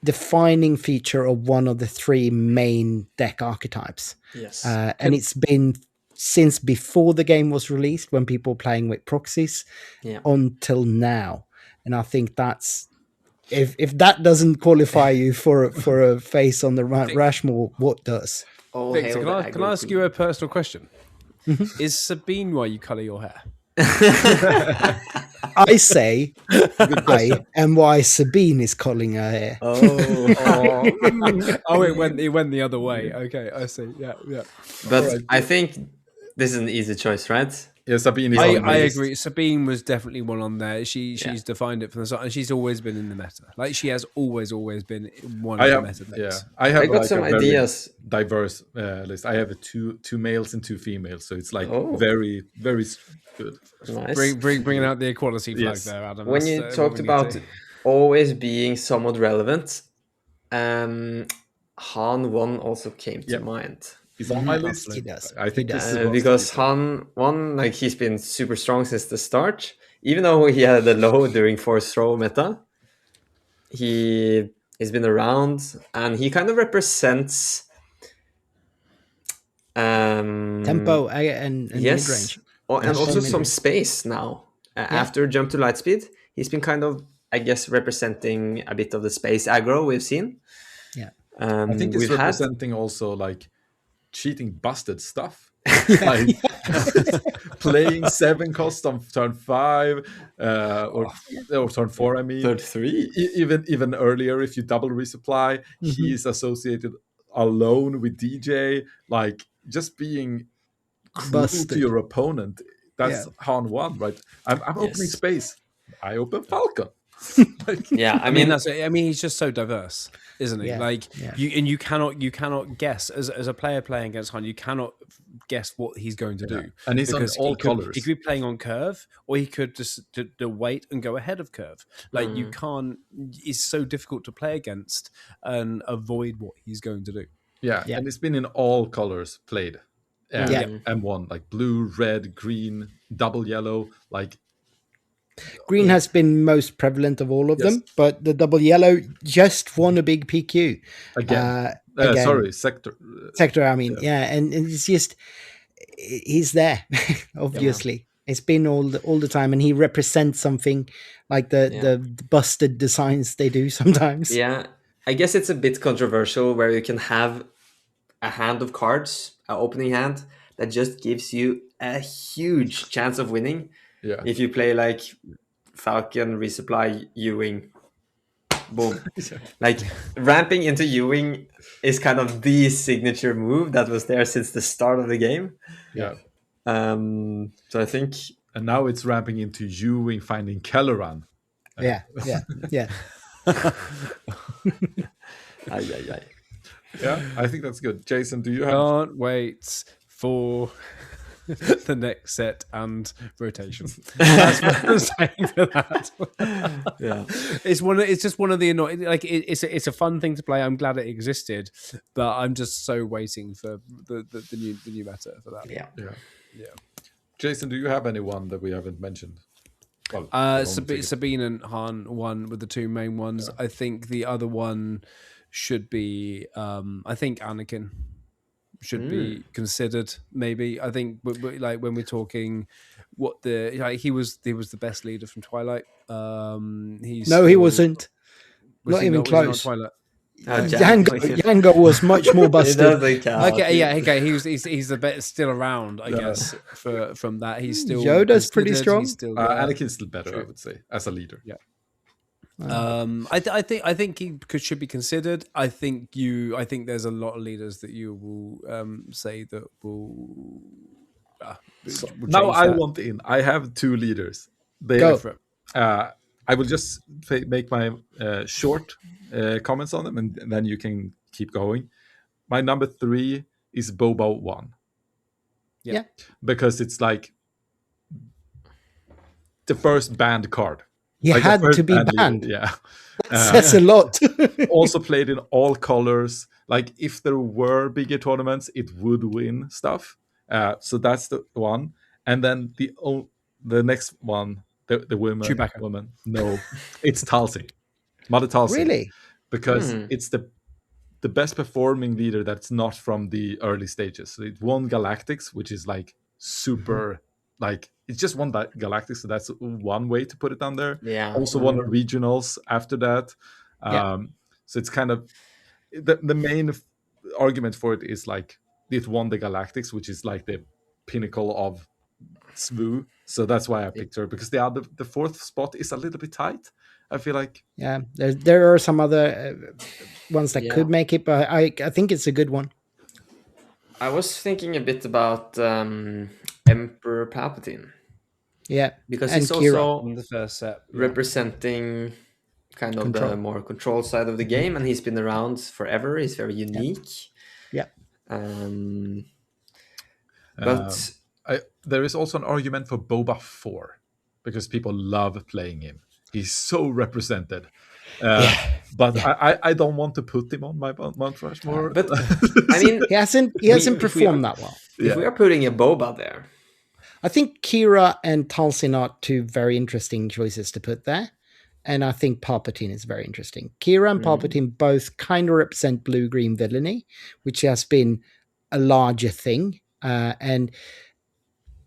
defining feature of one of the 3 main deck archetypes. Yes. And it's been since before the game was released, when people were playing with proxies, until now. And I think that's if that doesn't qualify you for a face on the Rushmore, what does? All Victor, hail the can I ask aggro you queen. a personal question? Is Sabine why you colour your hair? I say I am why Sabine is calling her hair. Oh. Oh, it went the other way. Okay, I see. Yeah. But I think this is an easy choice, right? Yeah, Sabine is I on my list. agree. Sabine was definitely one on there. She's defined it from the start, and she's always been in the meta. Like she has always been one of the meta decks. I have I got like some a very ideas. diverse list. I have two males and 2 females, so it's like Oh. very very good. Nice. Bringing out the equality flag Yes. there, Adam. When That's, you what talked we need about to- always being somewhat relevant, Han 1 also came to Yep. mind. He's on my list. He does. I think He this does. is Because Han 1, like he's been super strong since the start. Even though he had a low during Force Throw meta, he's been around, and he kind of represents Tempo and yes, mid-range. and also Mid-range. some space now. After Jump to Lightspeed, he's been kind of, I guess, representing a bit of the space aggro we've seen. Yeah. I think it's we've had representing also like cheating busted stuff. Like playing 7 cost on turn 5 or turn 4, I mean. third 3. Even earlier, if you double resupply, he is associated alone with DJ, like just being cruel to Busted. your opponent. That's Han 1, right? I'm opening space. I open Falcon. Like, Yeah, I mean that's. I mean, he's just so diverse, isn't he? Yeah, Like yeah. you cannot guess as a player playing against Han. You cannot guess what he's going to do, and he's on all colors. He could be playing on curve, or he could just to wait and go ahead of curve. Like you can't. It's so difficult to play against and avoid what he's going to do. Yeah, and it's been in all colors played. M1, like blue, red, green, double yellow, like. Green has been most prevalent of all of them, but the double yellow just won a big PQ. Again. Sorry, Sector. Sector, I mean, and it's just, he's there, obviously. It's been all the time, and he represents something like the busted designs they do sometimes. Yeah, I guess it's a bit controversial where you can have a hand of cards, an opening hand, that just gives you a huge chance of winning. Yeah. If you play like Falcon, resupply, Ewing, boom. Like ramping into Ewing is kind of the signature move that was there since the start of the game. Yeah. So I think, and now it's ramping into Ewing finding Kelleran. Yeah. Yeah, I think that's good. Jason, do you have? Can't wait for the next set and rotation. That's what I'm saying for that. It's just one of the annoying. Like it's a fun thing to play. I'm glad it existed, but I'm just so waiting for the new meta for that. Yeah. Jason, do you have anyone that we haven't mentioned? Well, Sabine and Han one with the 2 main ones. I think the other one should be. I think Anakin should be considered. Maybe I think, like when we're talking, what he was the best leader from Twilight. He wasn't. Not even close. Twilight. Django was much more busted. Okay. He's the best still around, I guess. From that, he's still Yoda's pretty strong. Anakin's still better, I would say, as a leader. Yeah. I think he should be considered. I think there's a lot of leaders that you will say that will. Now I want in. I have 2 leaders. Go for it. I will just make my short comments on them, and then you can keep going. My number 3 is Boba 1. Yeah, because it's like the first banned card. He had to be banned. Yeah. That's a lot. Also played in all colors. Like if there were bigger tournaments, it would win stuff. So that's the one. And then the next one, the woman. No, it's Talsi. Mother Talsi. Really? Because it's the best performing leader that's not from the early stages. So it won Galactics, which is like super like it's just won that Galactics, so that's one way to put it on there. Yeah. Also won the regionals after that. So it's kind of the main argument for it is like it won the Galactics, which is like the pinnacle of SVU. So that's why I picked her, because the 4th spot is a little bit tight. I feel like there are some other ones that could make it, but I think it's a good one. I was thinking a bit about Emperor Palpatine. Yeah, because and he's Kira also in the first set representing kind of the more control side of the game, and he's been around forever. He's very unique. Yeah. But there is also an argument for Boba 4 because people love playing him. He's so represented. But I don't want to put him on my Mount Rushmore. But I mean, he hasn't performed that well. If we are putting a Boba there, I think Kira and Talsin are 2 very interesting choices to put there. And I think Palpatine is very interesting. Kira and Palpatine both kind of represent blue-green villainy, which has been a larger thing, and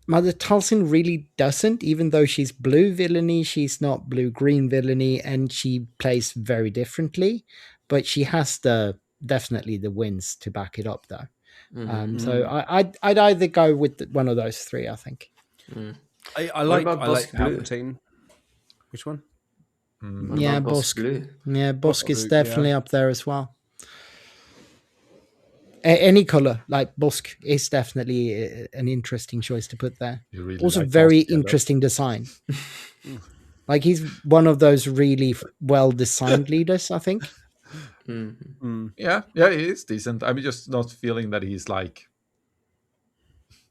Mother Talcin really doesn't. Even though she's blue villainy, she's not blue green villainy, and she plays very differently. But she has definitely the wins to back it up, though. So I'd either go with one of those three. I think. I What like about Bosk Blue? Palpatine. Which one? What Yeah, about Bosk. Blue? Yeah, Bosk is Blue, definitely yeah. up there as well. Any color like Bosk is definitely an interesting choice to put there. You really Also, like very Bosk, yeah, interesting design. Like he's one of those really well designed leaders, I think. Yeah, he is decent. I'm just not feeling that he's like,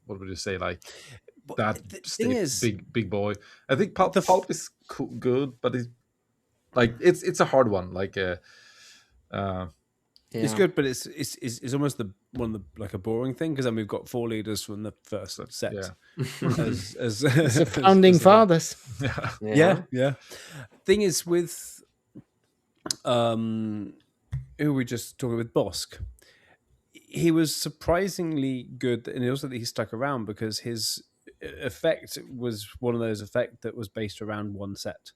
what would you say, like that The thing stiff, is, big boy. I think Pulp is good, but it's like it's a hard one. Like, it's good, but it's almost like a boring thing, because then we've got 4 leaders from the first set. yeah. As It's the founding fathers. yeah. Thing is with who we just talking with Bosk, he was surprisingly good, and also that he stuck around because his effect was one of those effects that was based around one set.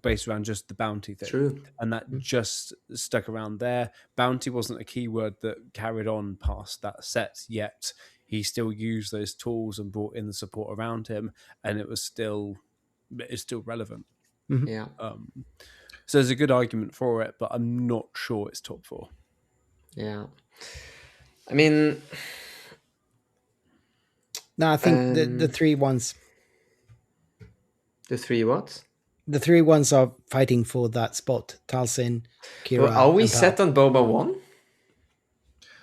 Based around just the bounty thing. True. And that just stuck around there. Bounty wasn't a keyword that carried on past that set, yet he still used those tools and brought in the support around him, and it's still relevant. Yeah. So there's a good argument for it, but I'm not sure it's top 4. Yeah. I mean, No, I think the 3 ones. The 3 what? The 3 ones are fighting for that spot. Talcin, Kira. Well, are we and Pal. set on Boba 1?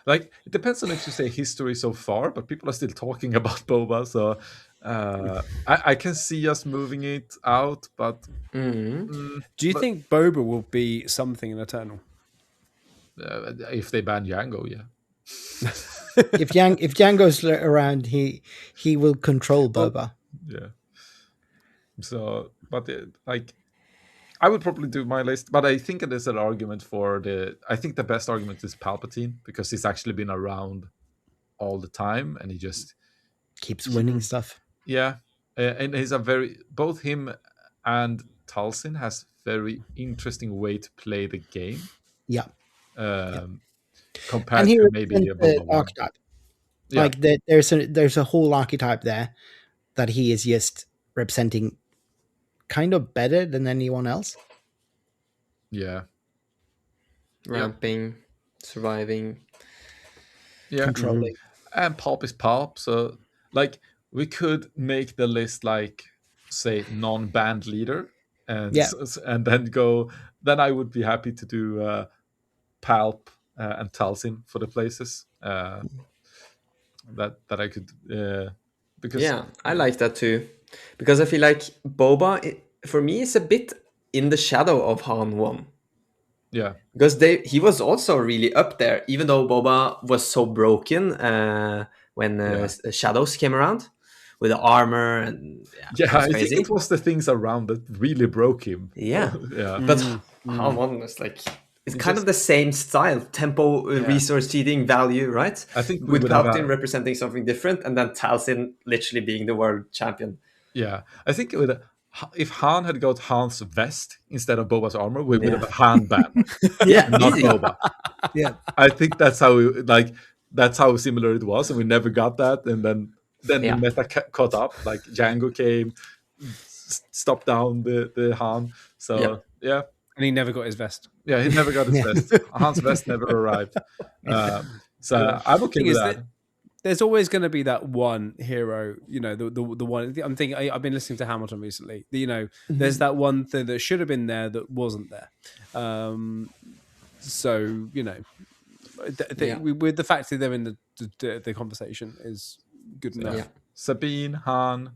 Like, it depends on if you say history so far, but people are still talking about Boba, so I can see us moving it out, but Do you think Boba will be something in Eternal? if they ban Django, yeah. if Django's around, he will control Boba. Yeah. So, but like, I would probably do my list, but I think there's an argument for I think the best argument is Palpatine, because he's actually been around all the time, and he just keeps winning stuff. Yeah, and he's both him and Talcin has very interesting way to play the game. Yeah. Compared to maybe a Boba archetype. Yeah. Like there's a whole archetype there that he is just representing kind of better than anyone else. Yeah. Ramping, surviving. Yeah. Controlling. And Pulp is Pulp. So, like, we could make the list, like, say, non-band leader. And then I would be happy to do Palp and Talcin for the places. That I could... because I like that too. Because I feel like Boba, for me, is a bit in the shadow of Han 1. Yeah. Because he was also really up there, even though Boba was so broken when Shadows came around with the armor and I think it was the things around that really broke him. Yeah. Yeah. But Han 1 was like, it's kind of the same style, tempo, resource cheating, value, right? I think with Palpatine representing something different, and then Talcin literally being the world champion. Yeah, I think if Han had got Han's vest instead of Boba's armor, we would have a Han ban. Not easy. Boba. Yeah, I think that's how similar it was, and we never got that. And then the meta caught up. Like Django came, stopped down the Han. So yeah. And he never got his vest. Yeah, he never got his vest. Han's vest never arrived. So I'm okay with that. There's always going to be that one hero, the one. I'm thinking. I've been listening to Hamilton recently. There's that one thing that should have been there that wasn't there. So with the fact that they're in the conversation is good enough. Yeah. Sabine, Han,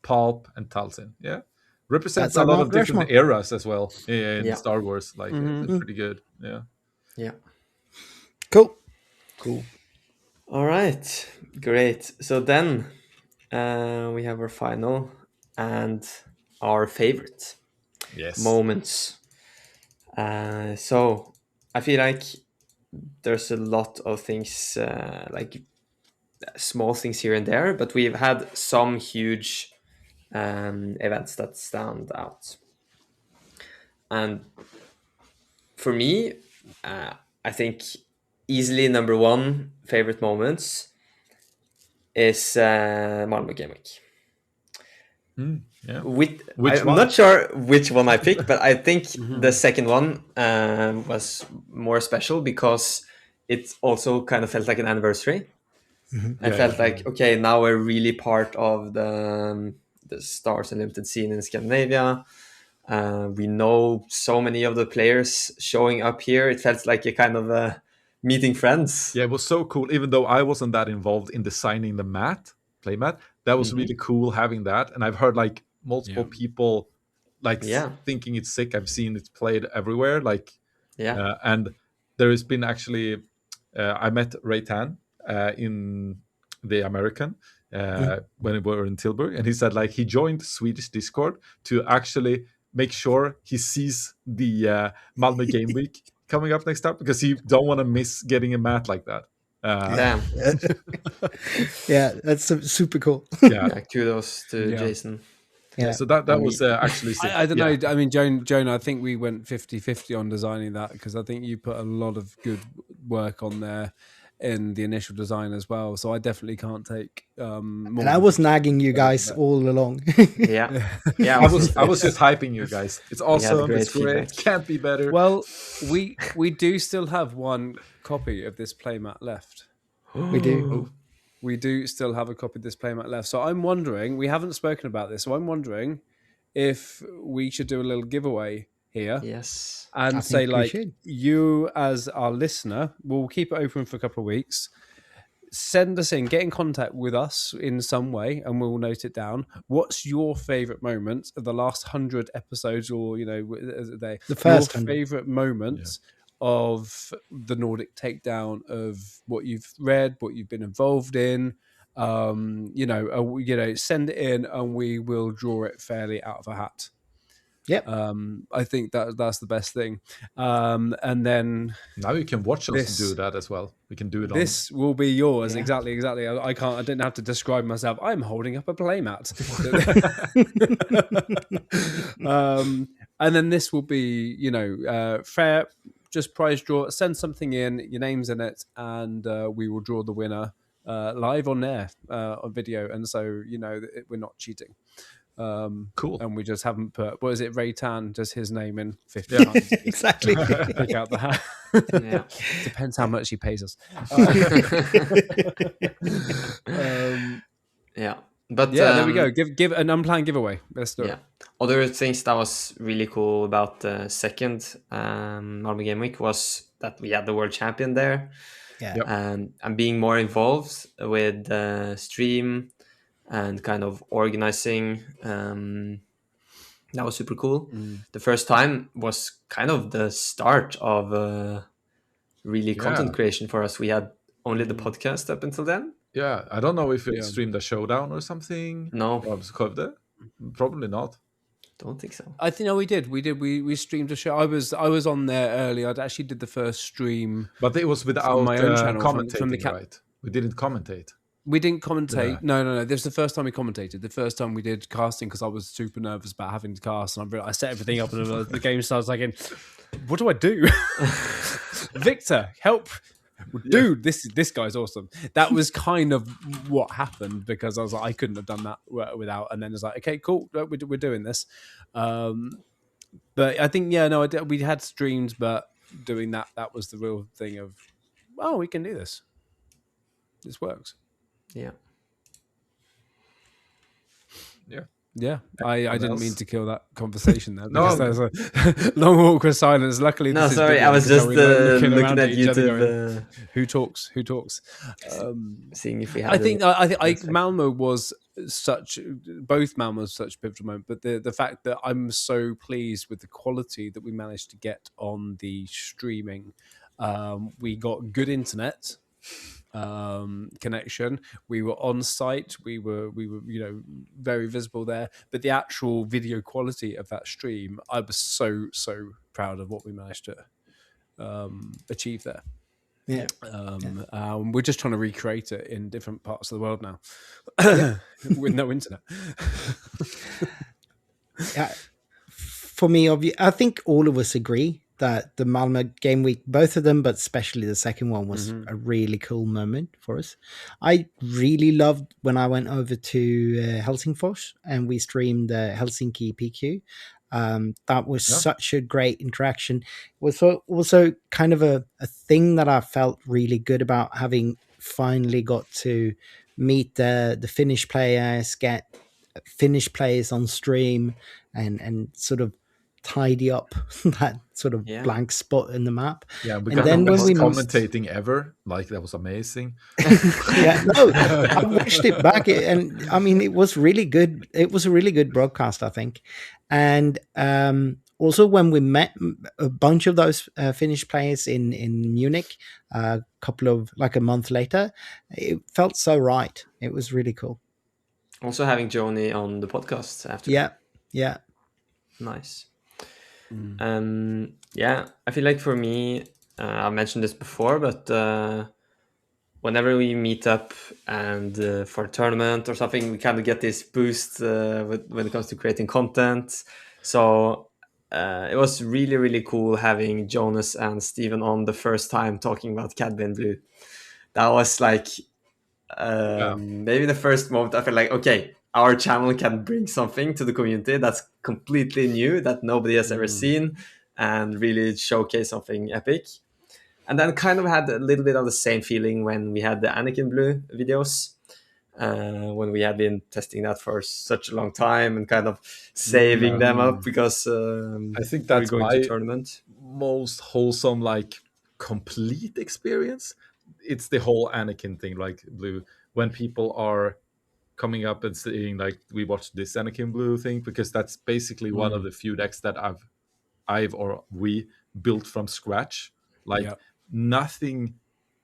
Pulp, and Talcin. Yeah. Represents That's a lot of Mount different Rushmore. eras as well in Star Wars. Like, it's pretty good. Yeah. Yeah. Cool. All right. Great. So then we have our final and our favorite moments. So I feel like there's a lot of things like small things here and there, but we've had some huge events that stand out. And for me, I think easily number one favorite moments is Malmö Game Week. Yeah. I'm not sure which one I picked, but I think the second one was more special because it also kind of felt like an anniversary. I felt like, okay, now we're really part of the Stars Unlimited scene in Scandinavia. We know so many of the players showing up here. It felt like a kind of meeting friends. Yeah, it was so cool. Even though I wasn't that involved in designing the playmat, that was really cool having that. And I've heard like multiple people like thinking it's sick. I've seen it played everywhere. Like, and there has been actually, I met Ray Tan in the American when we were in Tilburg, and he said like he joined Swedish Discord to actually make sure he sees the Malmö Game Week coming up next up because he don't want to miss getting a mat like that. Yeah, that's super cool. Yeah, kudos to Jason. Yeah, so that was actually sick. I don't know. I mean, Joan, I think we went 50-50 on designing that because I think you put a lot of good work on there in the initial design as well. So I definitely can't take more. And I was nagging you guys all along. Yeah. I was just hyping you guys. It's awesome. It's great. It can't be better. Well, we do still have one copy of this playmat left. We do. We do still have a copy of this playmat left. So I'm wondering, we haven't spoken about this, so I'm wondering if we should do a little giveaway here. Yes. And say, like, you as our listener, we'll keep it open for a couple of weeks. Send us in, get in contact with us in some way, and we'll note it down. What's your favorite moment of the last 100 episodes, or, you know, the first your favorite moments of the Nordic Takedown, of what you've read, what you've been involved in? Send it in, and we will draw it fairly out of a hat. Yep. I think that's the best thing. And then now you can watch us do that as well. We can do it. This will be yours. Yeah. Exactly. I didn't have to describe myself. I'm holding up a playmat. And then this will be, fair. Just prize draw. Send something in. Your name's in it, and we will draw the winner live on air on video. And so we're not cheating. Cool. And we just haven't put, what is it, Ray Tan, just his name in 50 times. Exactly. Pick out the hat. Depends how much he pays us. But there we go. Give an unplanned giveaway. Let's do it. Other things that was really cool about the second Malmö Game Week was that we had the world champion there. And being more involved with the stream and kind of organizing, that was super cool. The first time was kind of the start of really content creation for us. We had only the podcast up until then. Yeah, I don't know if we streamed a showdown or something. No, probably not. Don't think so. I think we did. We streamed a show. I was on there early. I'd actually did the first stream, but it was without my own channel commentating. From the right? We didn't commentate. We didn't commentate. Yeah. No. This was the first time we commentated. The first time we did casting because I was super nervous about having to cast, and I set everything up, and the game starts like, what do I do? Victor, help! Dude, this guy's awesome. That was kind of what happened because I was like, I couldn't have done that without. And then it's like, okay, cool, we're doing this. But I think we had streams, but doing that was the real thing of, oh, we can do this. This works. Yeah. I didn't mean to kill that conversation there. No, there was a long awkward silence. Luckily, no, sorry, I was just looking at YouTube. Going, who talks? Seeing if we had. I think Malmö was both Malmö such a pivotal moment, but the fact that I'm so pleased with the quality that we managed to get on the streaming. We got good internet. Connection. We were on site. We were very visible there. But the actual video quality of that stream, I was so proud of what we managed to achieve there. Yeah. We're just trying to recreate it in different parts of the world now with no internet. For me, I think all of us agree that the Malmö Game Week, both of them, but especially the second one, was a really cool moment for us. I really loved when I went over to Helsingfors and we streamed Helsinki PQ. That was such a great interaction. It was also kind of a thing that I felt really good about, having finally got to meet the Finnish players, get Finnish players on stream, and sort of tidy up that sort of blank spot in the map. Yeah, we and got then the when best we commentating ever. Like, that was amazing. No, I watched it back, and I mean, it was really good. It was a really good broadcast, I think. And also when we met a bunch of those Finnish players in Munich, a month later, it felt so right. It was really cool. Also having Joni on the podcast after. Yeah. Nice. I feel like for me, I've mentioned this before, but whenever we meet up and for a tournament or something, we kind of get this boost when it comes to creating content. So it was really, really cool having Jonas and Steven on the first time talking about Cadbin Blue. That was like maybe the first moment I felt like, okay, our channel can bring something to the community that's completely new, that nobody has ever seen, and really showcase something epic. And then kind of had a little bit of the same feeling when we had the Anakin Blue videos, when we had been testing that for such a long time and kind of saving them up because I think that's we're going my to tournament. most wholesome, like, complete experience. It's the whole Anakin thing, like Blue, when people are coming up and saying, like, we watched this Anakin Blue thing, because that's basically one of the few decks that we built from scratch. Like, nothing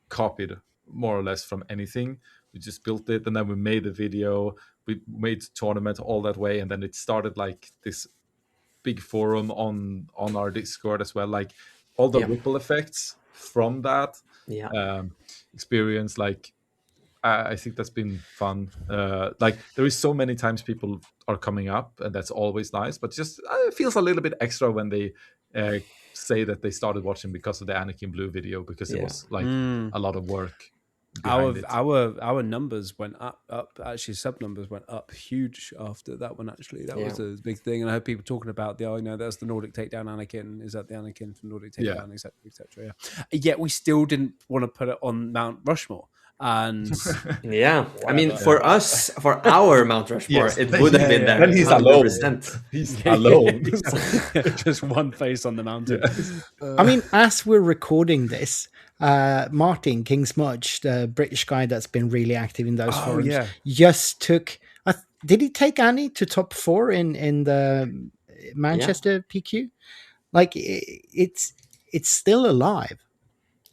copied more or less from anything. We just built it, and then we made the video, we made tournament all that way, and then it started like this big forum on our Discord as well. Like, all the ripple effects from that experience, like, I think that's been fun. Like, there is so many times people are coming up, and that's always nice, but just it feels a little bit extra when they say that they started watching because of the Anakin Blue video, because it was like a lot of work. Our numbers went up. Actually, sub numbers went up huge after that one. Actually, that was a big thing, and I heard people talking about that's the Nordic Takedown Anakin. Is that the Anakin from Nordic Takedown, etc., etc. Yet we still didn't want to put it on Mount Rushmore. And I mean, for us, for our Mount Rushmore, it would have been there. Then he's 100%. alone. He's alone. Just one face on the mountain. I mean, as we're recording this, Martin King Smudge, the British guy that's been really active in those forums, just took. Did he take Annie to top 4 in the Manchester PQ? Like, it's still alive.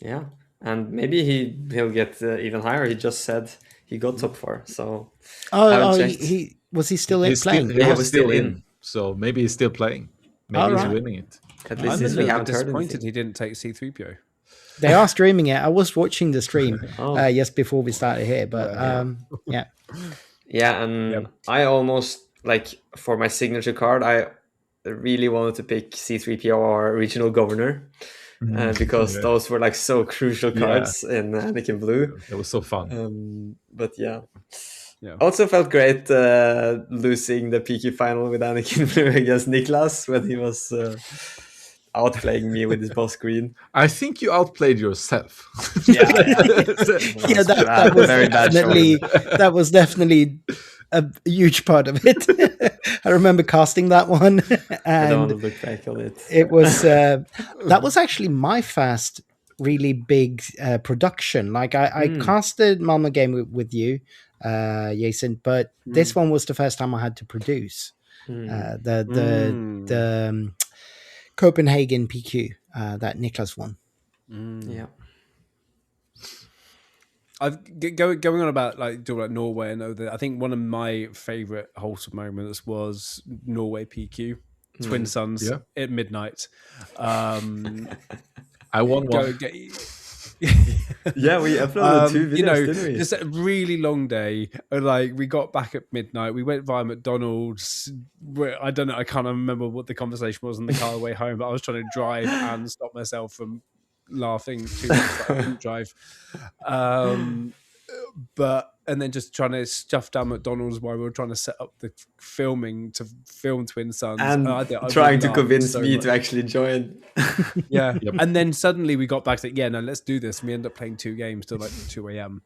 Yeah. And maybe he'll get even higher. He just said he got top 4. So he was he still playing? He was still in. So maybe he's still playing. Maybe he's winning it. At least I'm we haven't heard disappointed anything. he didn't take C3PO. They are streaming it. I was watching the stream just before we started here, but I almost, like, for my signature card, I really wanted to pick C3PO or Regional Governor. Because those were like so crucial cards in Anakin Blue. It was so fun. But also felt great losing the PQ final with Anakin Blue against Niklas when he was outplaying me with his boss green. I think you outplayed yourself. That was definitely a huge part of it. I remember casting that one, and I don't want to look back on it. It was that was actually my first really big production. Like, I casted Malmö Game with you, Jason, but this one was the first time I had to produce the Copenhagen PQ that Niklas won. I've going on about talking about Norway. I think one of my favorite wholesome moments was Norway PQ, Twin Suns at midnight. I won one. Yeah, we uploaded 2 videos, didn't we? Just a really long day. Like we got back at midnight. We went via McDonald's. I don't know. I can't remember what the conversation was on the car way home, but I was trying to drive and stop myself from laughing too much that I didn't drive. And then just trying to stuff down McDonald's while we were trying to set up the filming to film Twin Sons. And I trying to laughed convince so me much. to actually join. Yeah. And then suddenly we got back to, no, let's do this. And we ended up playing 2 games till like 2 a.m.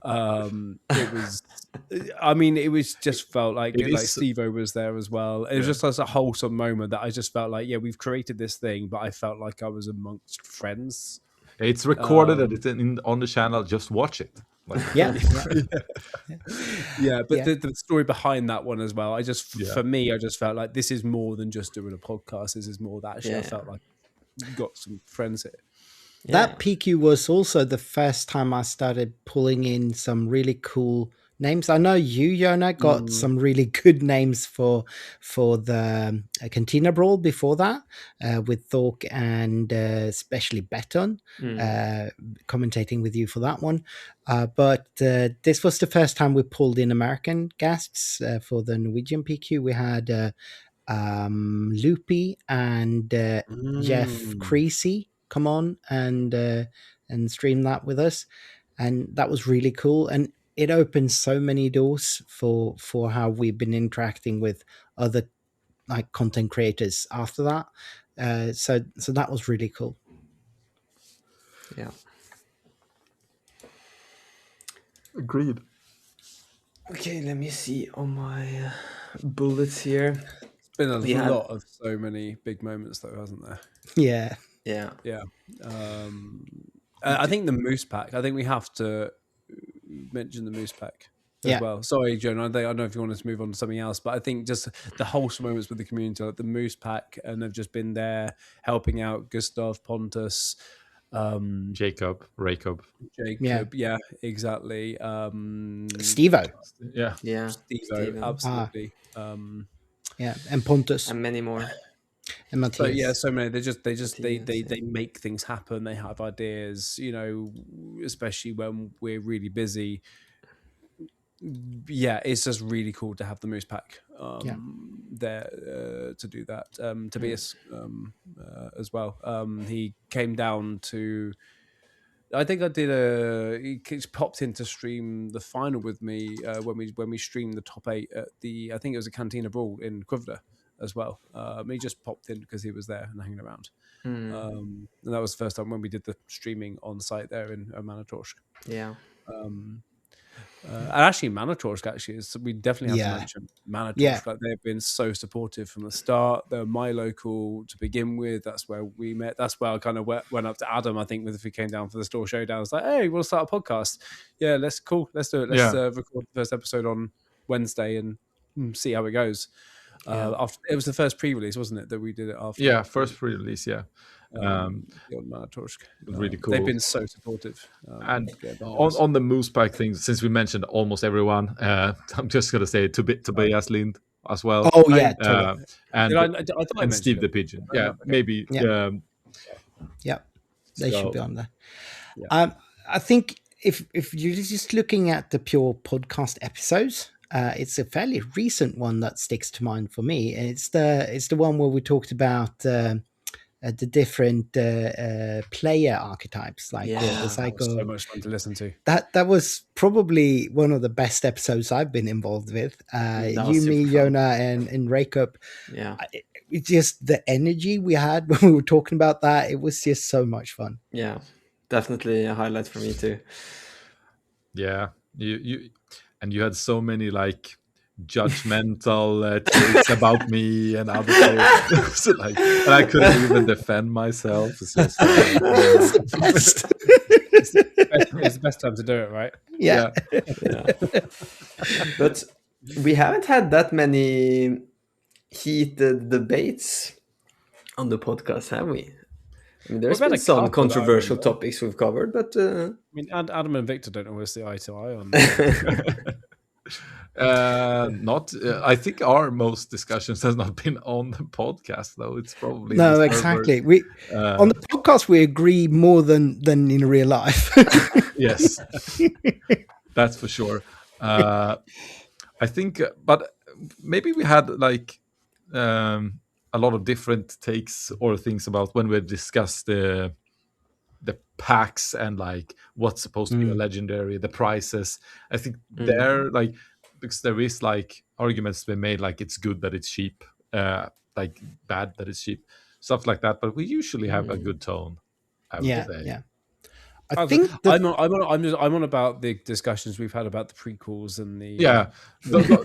It was, it was just felt like Steve-O was there as well. It was just like a wholesome moment that I just felt like, we've created this thing, but I felt like I was amongst friends. It's recorded and it's on the channel. Just watch it. But the story behind that one as well, for me, I just felt like this is more than just doing a podcast. This is more that actually I felt like we got some friends here. That PQ was also the first time I started pulling in some really cool names. I know you, Jonah, got some really good names for the Cantina Brawl before that, with Thork and especially Beton commentating with you for that one. But this was the first time we pulled in American guests for the Norwegian PQ. We had Loopy and Jeff Creasy come on and stream that with us, and that was really cool. And it opened so many doors for how we've been interacting with other like content creators after that. So that was really cool. Yeah. Agreed. Okay, let me see on my bullets here. It's been a lot of so many big moments though, hasn't there? Yeah. I think the Moose Pack, I think we have to mention the Moose Pack as well. Sorry, Jonah, I don't know if you want us to move on to something else, but I think just the wholesome moments with the community, like the Moose Pack, and they've just been there helping out Gustav, Pontus, Jacob, exactly. Steve-O. Steve-O, absolutely. And Pontus and many more. And Matthias. So many. They make things happen. They have ideas, especially when we're really busy. It's just really cool to have the Moose Pack there to do that. Tobias as well. He came down to. I think he popped in to stream the final with me when we streamed the top 8 at I think it was a Cantina Brawl in Kvivda as well. He just popped in because he was there and hanging around. And that was the first time when we did the streaming on site there in Manatorsk. Yeah. And actually, Manatorsk, we definitely have to mention Manatorsk. Yeah. Like, they've been so supportive from the start. They're my local to begin with. That's where we met. That's where I kind of went up to Adam, I think, if he came down for the store showdown. I was like, hey, we'll start a podcast. Yeah, let's do it. Let's record the first episode on Wednesday and see how it goes. After, it was the first pre-release, wasn't it, that we did it after? Yeah, first pre-release, really cool. They've been so supportive. And on the Moose Pack thing, since we mentioned almost everyone, I'm just going to say Tobias Lind as well. Oh, yeah. Totally. And Steve the Pigeon. Yeah, maybe. Yeah. They should be on there. Yeah. I think if you're just looking at the pure podcast episodes, it's a fairly recent one that sticks to mind for me, and it's the one where we talked about the different player archetypes, like the Psycho. That was so much fun to listen to. That was probably one of the best episodes I've been involved with. You, me, Jonah, and Rakup. Yeah, it's just the energy we had when we were talking about that. It was just so much fun. Yeah, definitely a highlight for me too. Yeah, you had so many like judgmental takes about me and other things. So, like, and I couldn't even defend myself. It's just it's the best time to do it, right? Yeah. But we haven't had that many heated debates on the podcast, have we? I mean, there's been some controversial topics we've covered, but I mean, Adam and Victor don't always see eye to eye on. Not. I think our most discussions has not been on the podcast, though. It's probably No, the exactly. servers. We on the podcast we agree more than in real life. Yes, that's for sure. I think, but maybe we had like a lot of different takes or things about when we discussed the packs and like what's supposed to be a legendary, the prices. I think there, like, because there is like arguments to be made, like it's good that it's cheap, like bad that it's cheap, stuff like that. But we usually have a good tone, I would say. Yeah. I think I'm on about the discussions we've had about the prequels and the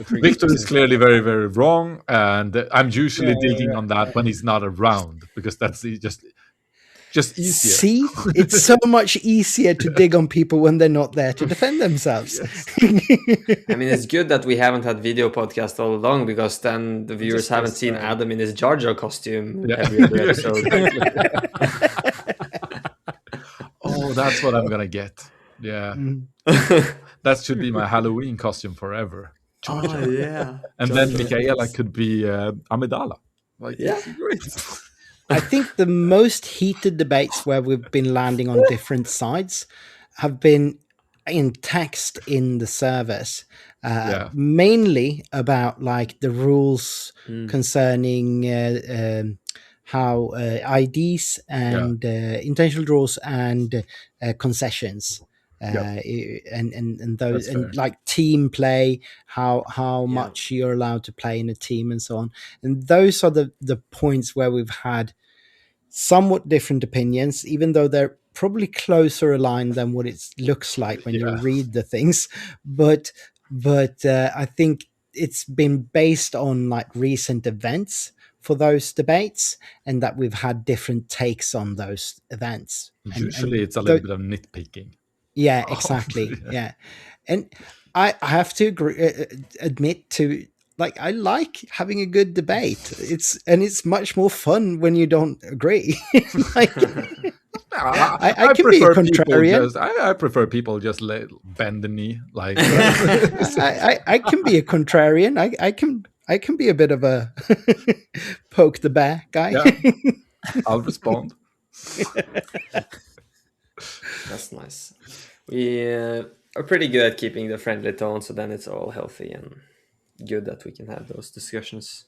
Victor is clearly very, very wrong, and I'm usually digging on that when he's not around, because that's just easier. See, it's so much easier to dig on people when they're not there to defend themselves. I mean, it's good that we haven't had video podcast all along, because then the viewers haven't seen Adam in his Jar Jar costume every other episode. Oh, that's what I'm gonna get. Yeah, that should be my Halloween costume forever. Oh yeah, and then Michaela could be Amidala. Like, yeah, great. I think the most heated debates where we've been landing on different sides have been in text in the servers, mainly about like the rules concerning how IDs and intentional draws and concessions. And those and like team play, how much you're allowed to play in a team and so on. And those are the points where we've had somewhat different opinions, even though they're probably closer aligned than what it looks like when you read the things. But I think it's been based on like recent events for those debates, and that we've had different takes on those events. Usually it's a little bit of nitpicking. Yeah, exactly. Yeah. And I have to admit to, like, I like having a good debate. It's much more fun when you don't agree. Like, I can be a contrarian. I prefer people just bend the knee. Like, I can be a contrarian. I can be a bit of a poke the bear guy. Yeah. I'll respond. That's nice. We are pretty good at keeping the friendly tone, so then it's all healthy and good that we can have those discussions.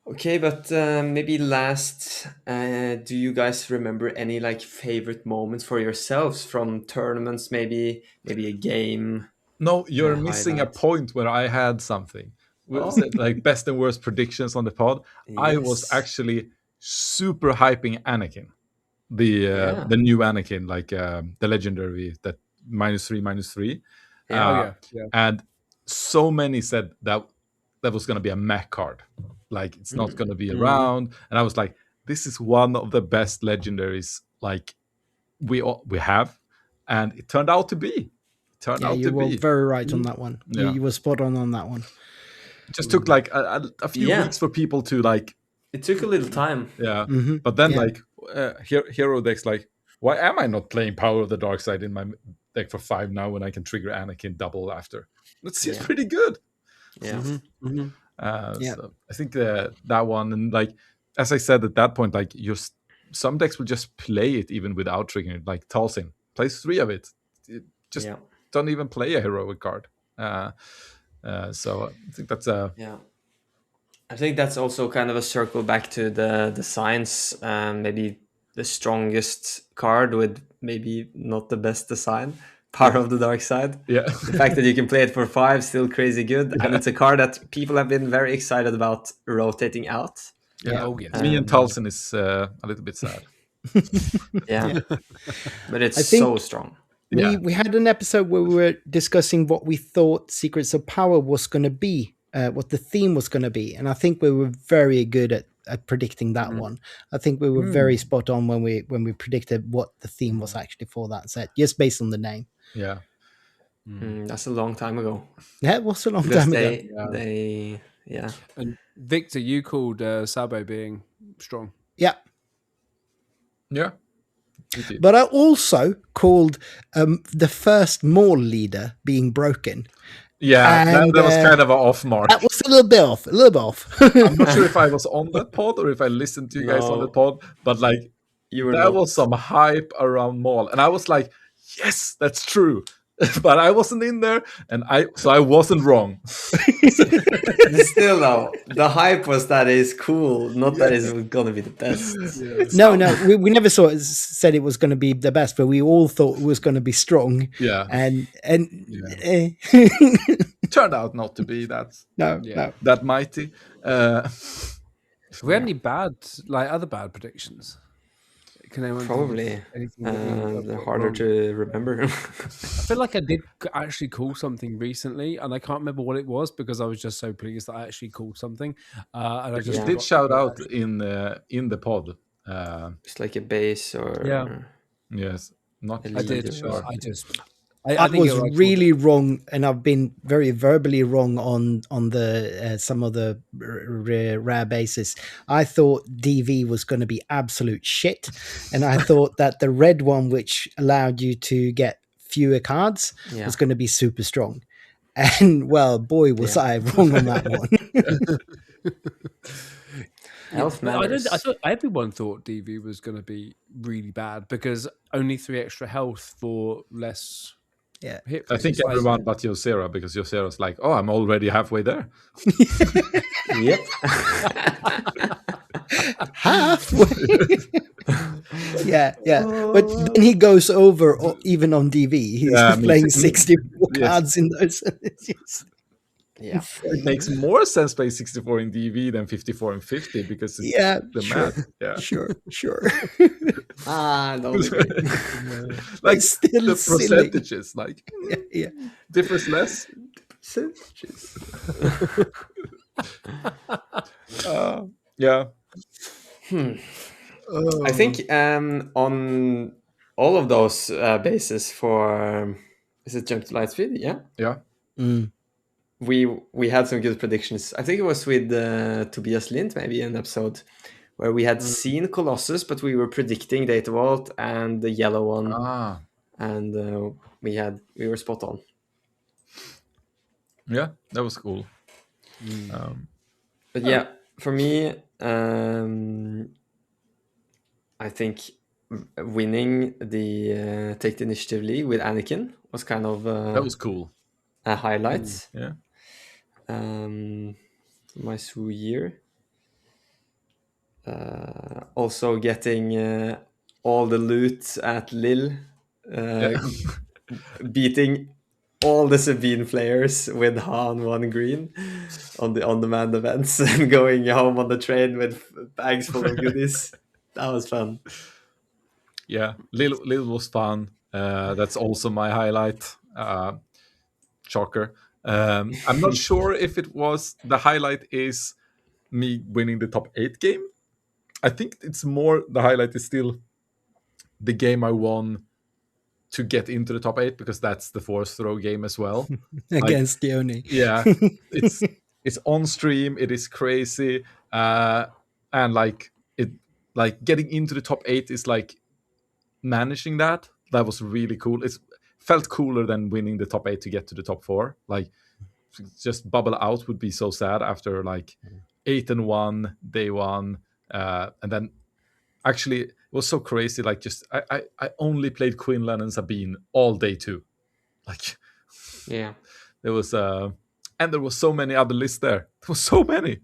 Okay, but maybe last, do you guys remember any like favorite moments for yourselves from tournaments? Maybe a game. No, you're missing a point where I had something. We said like best and worst predictions on the pod. Yes. I was actually super hyping Anakin, the new Anakin, like the legendary that -3/-3. And so many said that was going to be a Mac card, like it's not going to be around. And I was like, this is one of the best legendaries like we have, and it turned out to be. You were very right on that one. Yeah. You were spot on that one. It just took like a few weeks for people to like. It took a little time. Yeah, but then like hero decks, like, why am I not playing Power of the Dark Side in my deck for 5 now when I can trigger Anakin double after? It's pretty good. Yeah. So I think that one, and like as I said at that point, like some decks will just play it even without triggering it. Like Talsin plays 3 of it. Just don't even play a heroic card. So I think that's I think that's also kind of a circle back to the science. Maybe the strongest card with maybe not the best design. Power of the Dark Side. Yeah. The fact that you can play it for 5, still crazy good. And it's a card that people have been very excited about rotating out. Yeah. Me and Talsin is a little bit sad. But it's so strong. We had an episode where we were discussing what we thought Secrets of Power was going to be, what the theme was going to be. And I think we were very good at predicting that one. I think we were very spot on when we predicted what the theme was actually for that set, just based on the name. Yeah. That's a long time ago. Yeah, it was a long time ago. And Victor, you called Sabo being strong. Yeah. Yeah. But I also called the first Maul leader being broken. Yeah, And, that was kind of an off mark. that was a little bit off. I'm not sure if I was on that pod or if I listened to you guys on No. the pod, but like You were there not. was some hype around Maul, and I was like, yes, that's true. But I wasn't in there, and I wasn't wrong. Still though, the hype was that it's cool, not that it's gonna be the best. No, we never said it was going to be the best, but we all thought it was going to be strong. Yeah, And turned out not to be that no. that mighty. Do we have any other bad predictions? Can anyone think of Probably. anything that we got They're wrong? harder to remember. I feel like I did actually call something recently, and I can't remember what it was because I was just so pleased that I actually called something. And I just You did shout out in the pod. It's like a base or Yes, not I I did. Sure. I think was you're right. really wrong, and I've been very verbally wrong on the some of the rare bases. I thought DV was going to be absolute shit, and I thought that the red one, which allowed you to get fewer cards, was going to be super strong. And well, boy, was I wrong on that one. Health matters. I thought everyone thought DV was going to be really bad because only 3 extra health for less. Yeah, hit. I think everyone but Yosera, because Yosera's like, oh, I'm already halfway there. Yep. halfway. yeah. But then he goes over even on DV. He's playing 64 cards in those. Yeah. It makes more sense playing 64 in DV than 54 and 50 because it's the math. Yeah, sure. Don't agree. Like still the silly. percentages, like differs less. Percentages. Yeah. I think on all of those bases for is it Jump to Lightspeed? Yeah. We had some good predictions. I think it was with Tobias Lind, maybe an episode where we had seen Colossus, but we were predicting Data Vault and the yellow one, and we were spot on. Yeah, that was cool. But yeah, for me, I think winning the Take the Initiative League with Anakin was kind of that was cool. A highlight. Yeah. My Sue year. Also getting all the loot at Lille, beating all the Sabine players with Han 1 green on the on-demand events and going home on the train with bags full of goodies. That was fun. Yeah, Lille was fun. That's also my highlight. Shocker. I'm not sure if it was the highlight is me winning the top 8 game. I think it's more the highlight is still the game I won to get into the top 8 because that's the force throw game as well against Dione. Yeah, it's on stream. It is crazy, and like getting into the top 8 is like managing that. That was really cool. It felt cooler than winning the top 8 to get to the top 4. Like just bubble out would be so sad after like 8-1 day 1, and then actually it was so crazy. Like just I only played Quinlan and Sabine all day 2. Like there was and there was so many other lists there. There was so many.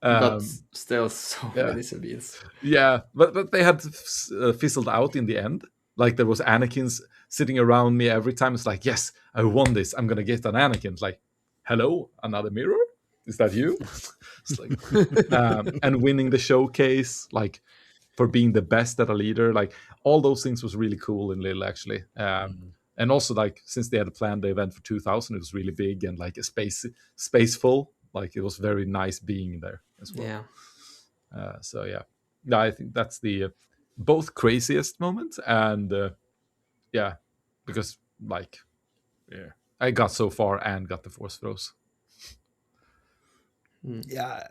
But still so many Sabines. Yeah, but they had fizzled out in the end. Like there was Anakins sitting around me every time. It's like, yes, I won this. I'm gonna get an Anakin. It's like, hello, another mirror? Is that you? It's like, and winning the showcase, like for being the best at a leader, like all those things was really cool in Lille actually. And also like since they had planned the event for 2000, it was really big and like a space full. Like it was very nice being there as well. Yeah. So yeah, I think that's the both craziest moment and because like I got so far and got the force throws. Yeah,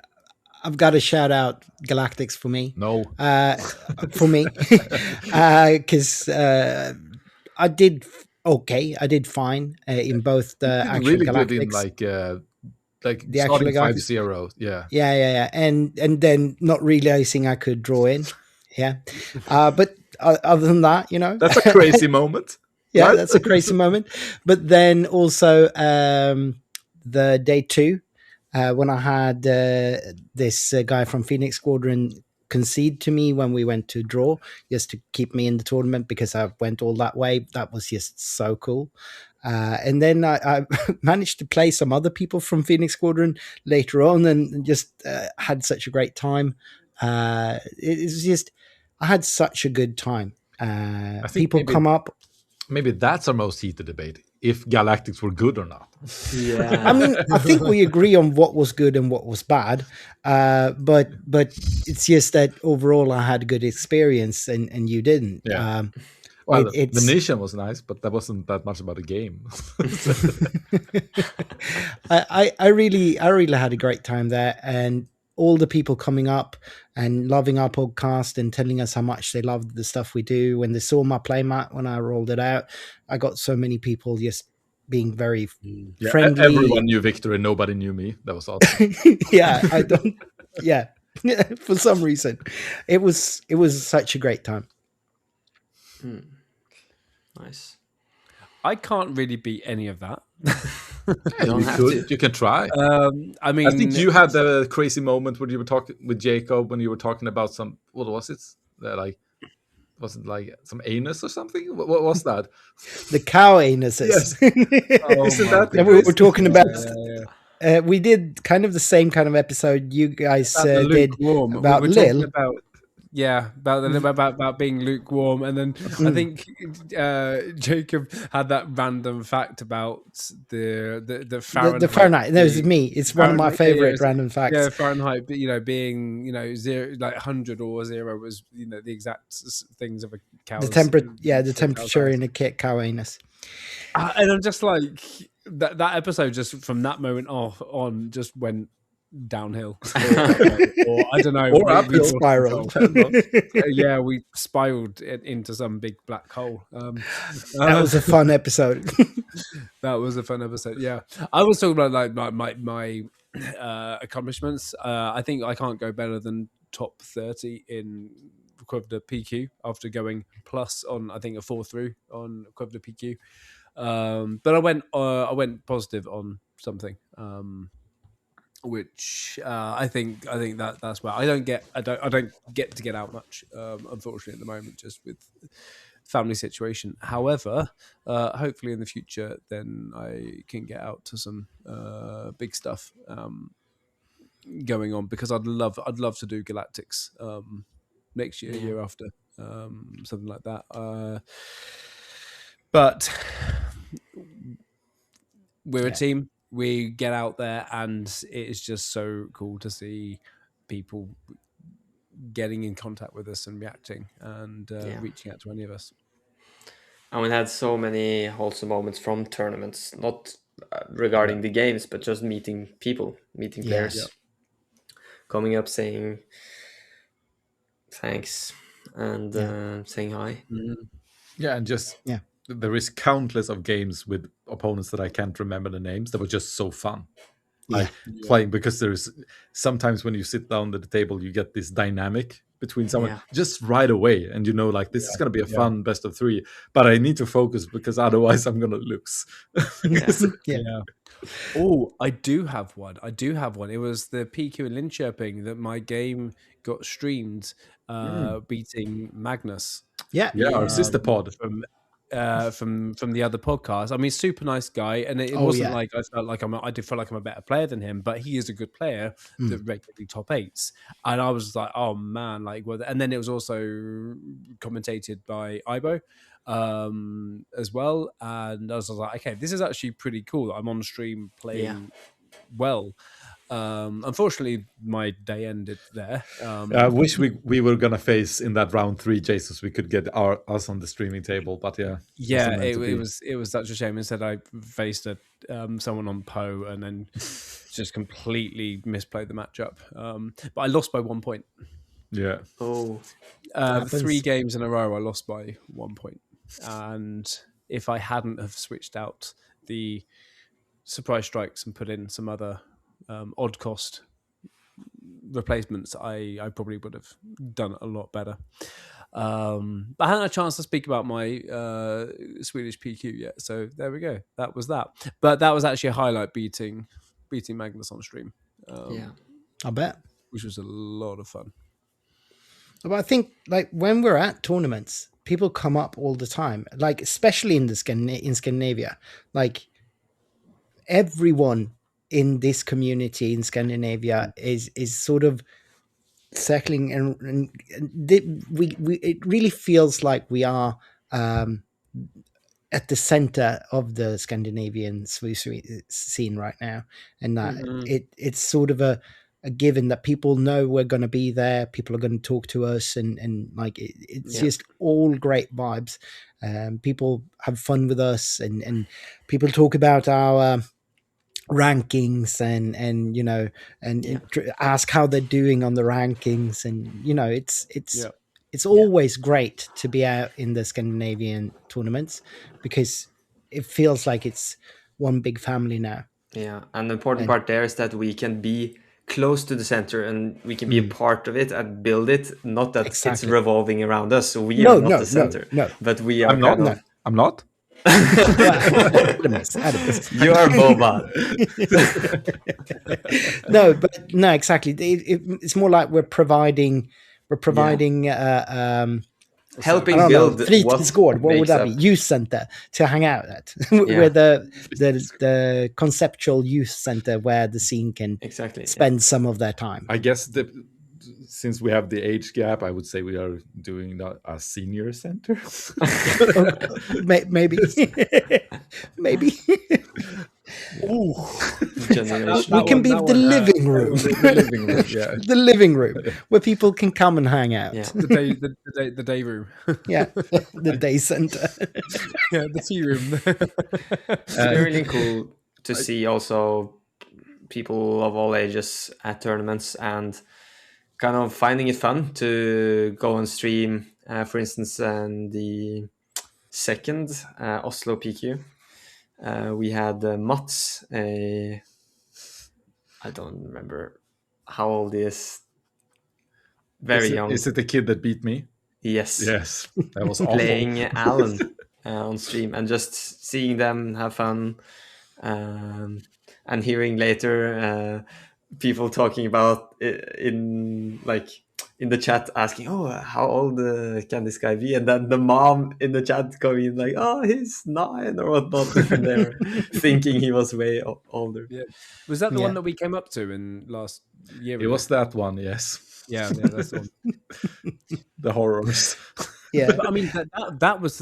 I've got to shout out Galactics for me. No, for me, because I did okay. I did fine in both the Did actual really Galactics. good in like The starting actual Galactics. 5-0. Yeah. Yeah. And then not realizing I could draw in. Yeah. But other than that, That's a crazy moment. yeah, right? that's a crazy moment. But then also the day 2, when I had this guy from Phoenix Squadron concede to me when we went to draw, just to keep me in the tournament because I went all that way. That was just so cool. And then I managed to play some other people from Phoenix Squadron later on, and just had such a great time. It's just, I had such a good time. I think People come up. Maybe that's our most heated debate: if Galactics were good or not. Yeah. I mean, I think we agree on what was good and what was bad, but it's just that overall I had a good experience and you didn't. Yeah. Well, the it's nation was nice, but that wasn't that much about the game. I really had a great time there, and all the people coming up and loving our podcast and telling us how much they loved the stuff we do. When they saw my playmat when I rolled it out, I got so many people just being very Yeah, friendly. everyone knew Victor and nobody knew me. That was awesome. Yeah, I don't. Yeah, for some reason, it was such a great time. Nice. I can't really beat any of that. You can try. I mean, I think you had the crazy moment when you were talking with Jacob when you were talking about some. What was it? Was it like some anus or something? What was that? The cow anuses. Yes. Isn't that that we were talking about. Yeah. We did kind of the same kind of episode you guys did lukewarm. about We're Lil. About being lukewarm, and then I think Jacob had that random fact about the Fahrenheit. The Fahrenheit. That was me. It's one of my favorite random facts. Yeah, Fahrenheit. Being 0, like 100 or 0 was the exact things of a cow. The temperature in a cow anus. And I'm just like that episode. Just from that moment on, just went downhill, or I don't know, or uphill spiral. Yeah, we spiraled into some big black hole. That was a fun episode. That was a fun episode. Yeah, I was talking about like my accomplishments. I think I can't go better than top 30 in Quiver PQ after going plus on, I think, a 4 through on Quiver PQ. But I went positive on something. Which I think that's where I don't get to get out much, unfortunately, at the moment, just with family situation. However, hopefully in the future, then I can get out to some big stuff going on, because I'd love to do Galactics next year, year after, something like that. But we're a team. We get out there, and it is just so cool to see people getting in contact with us and reacting and reaching out to any of us. And we had so many wholesome moments from tournaments, not regarding the games, but just meeting people, meeting players, coming up saying thanks and saying hi. Yeah, and just there is countless of games with opponents that I can't remember the names that were just so fun. Playing, because there's sometimes when you sit down at the table, you get this dynamic between someone just right away, and like this is going to be a fun best of 3, but I need to focus because otherwise I'm going to lose. Oh, I do have one. It was the PQ in Linköping that my game got streamed, beating Magnus. Our sister pod from the other podcast. I mean, super nice guy, and it wasn't like I felt like I did feel like I'm a better player than him, but he is a good player that regularly top 8s, and I was like, oh man, like, well, and then it was also commentated by Ibo as well, and I was like, okay, this is actually pretty cool. I'm on stream playing well. Unfortunately, my day ended there. I wish we were gonna face in that round 3, Jason, so we could get us on the streaming table. But it was such a shame. Instead, I faced someone on Poe and then just completely misplayed the matchup. But I lost by 1 point. Yeah. 3 games in a row, I lost by 1 point, and if I hadn't have switched out the surprise strikes and put in some other odd cost replacements, I probably would have done it a lot better. But I hadn't had a chance to speak about my Swedish PQ yet, so there we go. That was that. But that was actually a highlight, beating Magnus on stream. I bet. Which was a lot of fun. But I think, like, when we're at tournaments, people come up all the time, like, especially in Scandinavia. Like, everyone in this community in Scandinavia is sort of circling, and it really feels like we are at the center of the Scandinavian scene right now, and that it's sort of a given that people know we're going to be there, people are going to talk to us, and like it's just all great vibes. People have fun with us, and people talk about our rankings and you know, and ask how they're doing on the rankings, and you know, it's always great to be out in the Scandinavian tournaments, because it feels like it's one big family now. Yeah, and the important part there is that we can be close to the center, and we can be a part of it and build it. Not that it's revolving around us, so we are not the center. No, but we are. I'm not. Adamus. You are Boba. No, exactly. It's more like we're providing helping build fritidsgård, what would that be? Youth center to hang out at. Where the conceptual youth center where the scene can spend some of their time. I guess since we have the age gap, I would say we are doing a senior center. Maybe. Ooh, we can be the living room. The living room where people can come and hang out. The day room. The day center. The tea room. It's really cool to see also people of all ages at tournaments, and kind of finding it fun to go on stream. For instance, the second Oslo PQ, we had Mats. I don't remember how old he is. Very young. Is it the kid that beat me? Yes. That was awful. Playing Alan on stream, and just seeing them have fun, and hearing later people talking about in the chat, asking, "Oh, how old can this guy be?" And then the mom in the chat coming in like, "Oh, he's 9 or whatnot." There, thinking he was way older. Yeah, was that the one that we came up to in last year? It was that one, yes. Yeah, that's the one. The horrors. Yeah, but I mean that was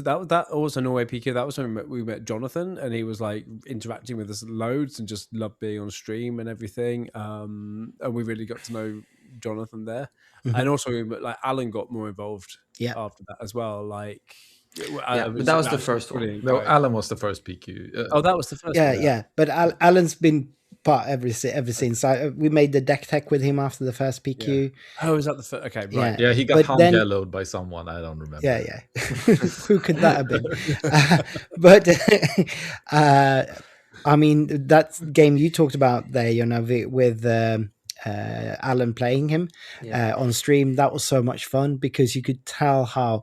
Norway PQ. That was when we met Jonathan, and he was like interacting with us loads and just loved being on stream and everything. And we really got to know Jonathan there, and also like Alan got more involved after that as well. Like, but that was the first one. No, Alan was the first PQ. That was the first. Yeah. But Alan's been part ever since. We made the deck tech with him after the first PQ. Oh, is that the first? Okay, right. Yeah, he got hand yellowed by someone. I don't remember. Yeah. Who could that have been? But I mean, that game you talked about there, you know, with Alan playing him on stream, that was so much fun, because you could tell how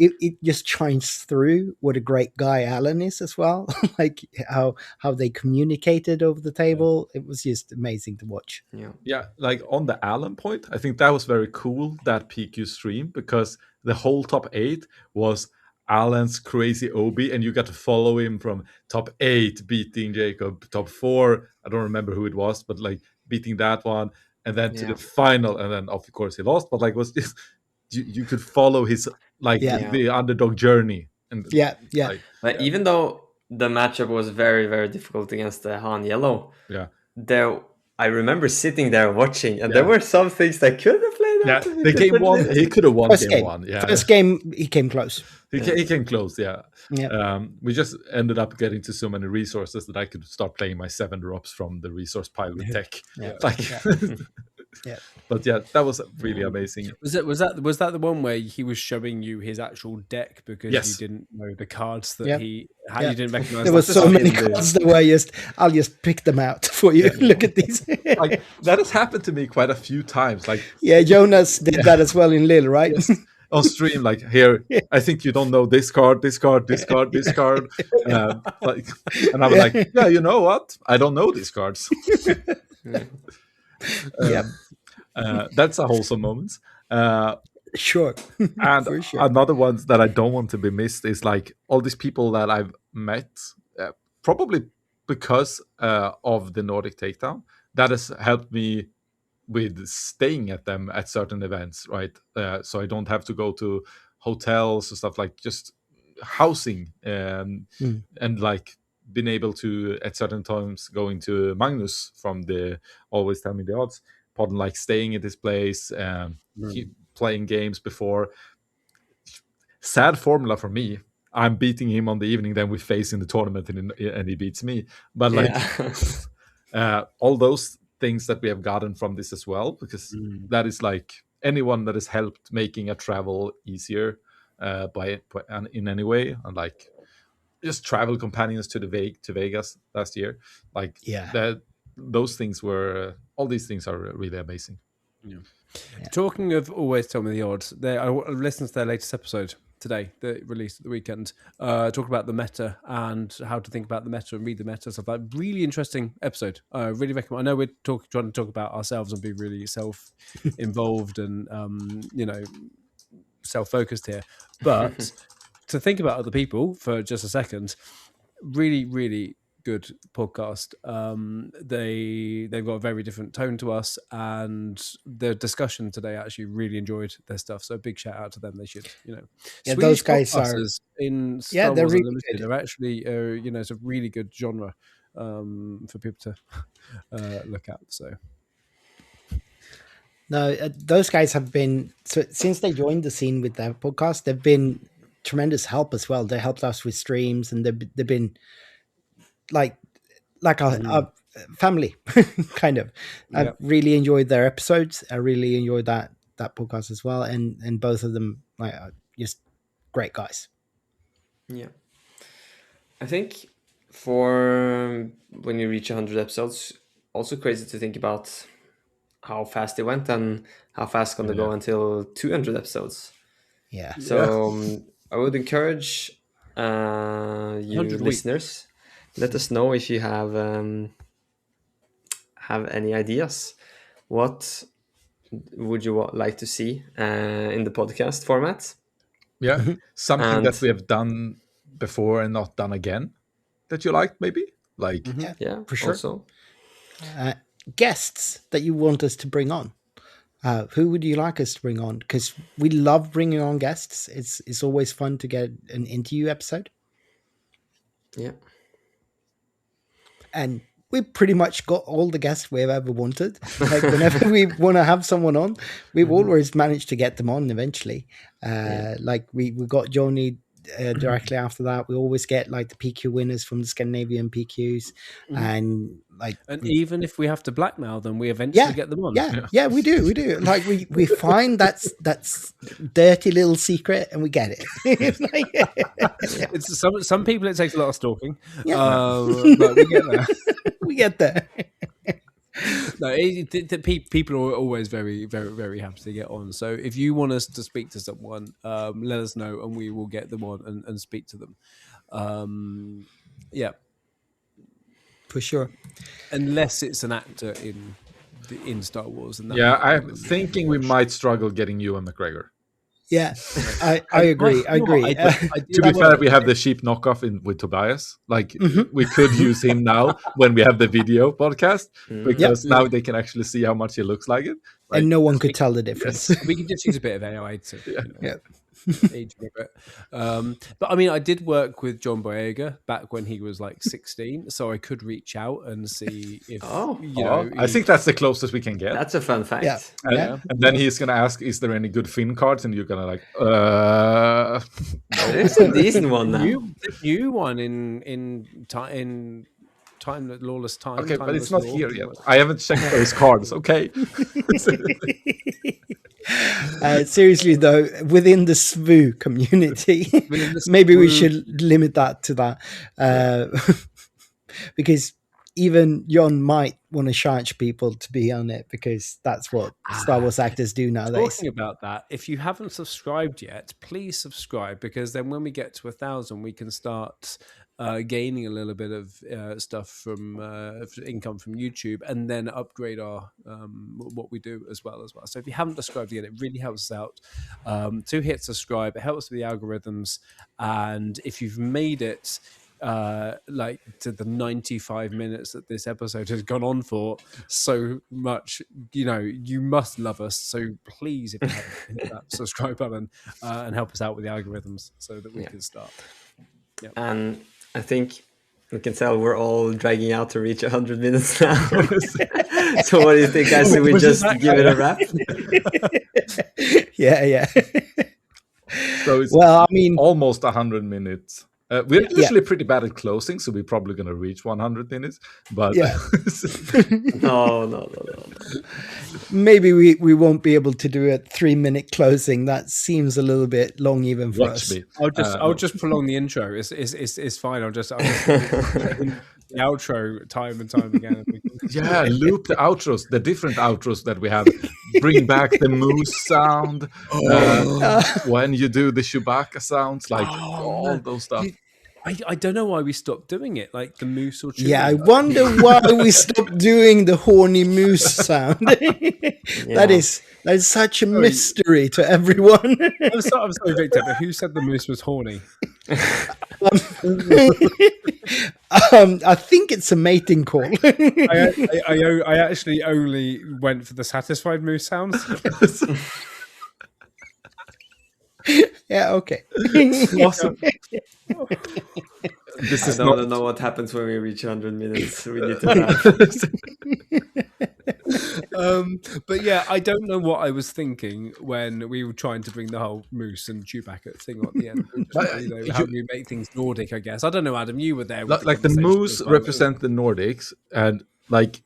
it just shines through what a great guy Alan is as well. Like how they communicated over the table. It was just amazing to watch. Yeah, like on the Alan point, I think that was very cool, that PQ stream, because the whole top 8 was Alan's crazy Obi, and you got to follow him from top 8 beating Jacob, top 4, I don't remember who it was, but like beating that one, and then to the final, and then of course he lost, but like was just you could follow his the underdog journey. And but even though the matchup was very, very difficult against the Han Yellow, I remember sitting there watching, and there were some things that could have played out. Yeah, they came one. He could have won game 1. Yeah, first game he came close. He came close. Yeah. We just ended up getting to so many resources that I could start playing my 7 drops from the resource pile with tech. Yeah. But yeah, that was really amazing. Was that the one where he was showing you his actual deck because Yes. you didn't know the cards that Yeah. you Yeah. didn't recognize? There were so many cards that were I'll just pick them out for you. Look at these. Like that has happened to me quite a few times. Like Yeah, Jonas did that as well in Lille, right? yes, on stream, like here, I think you don't know this card, this card, this card, this card. Like, and I'm like, yeah, you know what? I don't know these cards. That's a wholesome moment. Sure. And For sure. another one that I don't want to be missed is like all these people that I've met, probably because of the Nordic Takedown, that has helped me with staying at them at certain events, right? So I don't have to go to hotels and stuff, like just housing and like being able to at certain times going to Magnus from the Always Tell Me the Odds pod, like staying at this place, playing games before. Sad formula for me. I'm beating him on the evening, then we face in the tournament and he beats me. But like all those things that we have gotten from this as well, because that is like anyone that has helped making a travel easier by in any way, and like just travel companions to Vegas last year, like those things were all these things are really amazing. Talking of Always Tell Me the Odds, I listened to their latest episode today that released at the weekend, talk about the meta and how to think about the meta and read the meta, stuff like that. Really interesting episode. I really recommend. I know we're trying to talk about ourselves and be really self-involved and self-focused here, but to think about other people for just a second, really, really good podcast. They've got a very different tone to us, and the discussion today, I actually really enjoyed their stuff. So big shout out to them. They should, those guys are in Star they're Wars really Unlimited. good. They're actually, it's a really good genre for people to look at. So. No, those guys have been, since they joined the scene with their podcast, they've been tremendous help as well. They helped us with streams, and they've been like a family kind of. I really enjoyed their episodes. I really enjoyed that podcast as well, and both of them like are just great guys. Yeah, I think for when you reach 100 episodes, also crazy to think about how fast it went and how fast it's going to go until 200 episodes. Yeah. So I would encourage you listeners, let us know if you have any ideas. What would you like to see in the podcast format? Yeah, something that we have done before and not done again that you liked, maybe? Like, yeah, for sure. Also. Guests that you want us to bring on. Who would you like us to bring on? Because we love bringing on guests. It's always fun to get an interview episode. Yeah. And we pretty much got all the guests we've ever wanted. Like whenever we want to have someone on, we've always managed to get them on eventually. Like we got Johnny directly after that. We always get like the PQ winners from the Scandinavian PQs, and even if we have to blackmail them, we eventually get them on. Yeah, we do. Like we find that's dirty little secret, and we get it. It's some people it takes a lot of stalking. But we get there. We get there. No, people are always very, very, very happy to get on. So if you want us to speak to someone, let us know, and we will get them on and speak to them. For sure. Unless it's an actor in Star Wars. And I'm thinking we might struggle getting Ewan McGregor. Yeah, I agree. To be fair, we have the cheap knockoff with Tobias. Like we could use him now when we have the video podcast, because now they can actually see how much he looks like it. Like, and no one could tell the difference. Yes. We can just use a bit of AI to age him a bit. But I mean, I did work with John Boyega back when he was like 16, so I could reach out and see if I think that's the closest we can get. That's a fun fact. And then he's gonna ask, "Is there any good Finn cards?" And you're gonna like, There's a decent one now. The new one in lawless time. Okay, but it's timeless not law. here yet. I haven't checked those cards. Okay. Seriously though, within the SVU community, maybe we should limit that to that, because even John might want to charge people to be on it, because that's what Star Wars actors do nowadays. Talking about that, if you haven't subscribed yet, please subscribe, because then when we get to 1,000, we can start gaining a little bit of stuff from income from YouTube, and then upgrade our what we do as well. So if you haven't subscribed yet, it really helps us out to hit subscribe. It helps with the algorithms, and if you've made it like to the 95 minutes that this episode has gone on for, so much, you must love us. So please, if you haven't, hit that subscribe button and help us out with the algorithms so that we can start. Yep. And I think we can tell we're all dragging out to reach 100 minutes now. So what do you think, guys? Should we just give it a wrap? Yeah. So it's almost 100 minutes. We're usually pretty bad at closing, so we're probably going to reach 100 minutes. But No. Maybe we won't be able to do a 3-minute closing. That seems a little bit long even for us. I'll just prolong the intro. It's fine. I'll just the outro time and time again. Yeah, loop the outros, the different outros that we have. Bring back the moose sound when you do the Chewbacca sounds, like all those stuff. I don't know why we stopped doing it, like the moose or Chewie. Yeah, I wonder why we stopped doing the horny moose sound. That is such a mystery to everyone. I'm sorry, Victor, but who said the moose was horny? I think it's a mating call. I actually only went for the satisfied moose sounds. Yeah, okay. Awesome. I don't know what happens when we reach 100 minutes. We need to but yeah, I don't know what I was thinking when we were trying to bring the whole moose and Chewbacca thing at the end. How do we make things Nordic, I guess. I don't know, Adam, you were there. Like the moose represent the Nordics, and like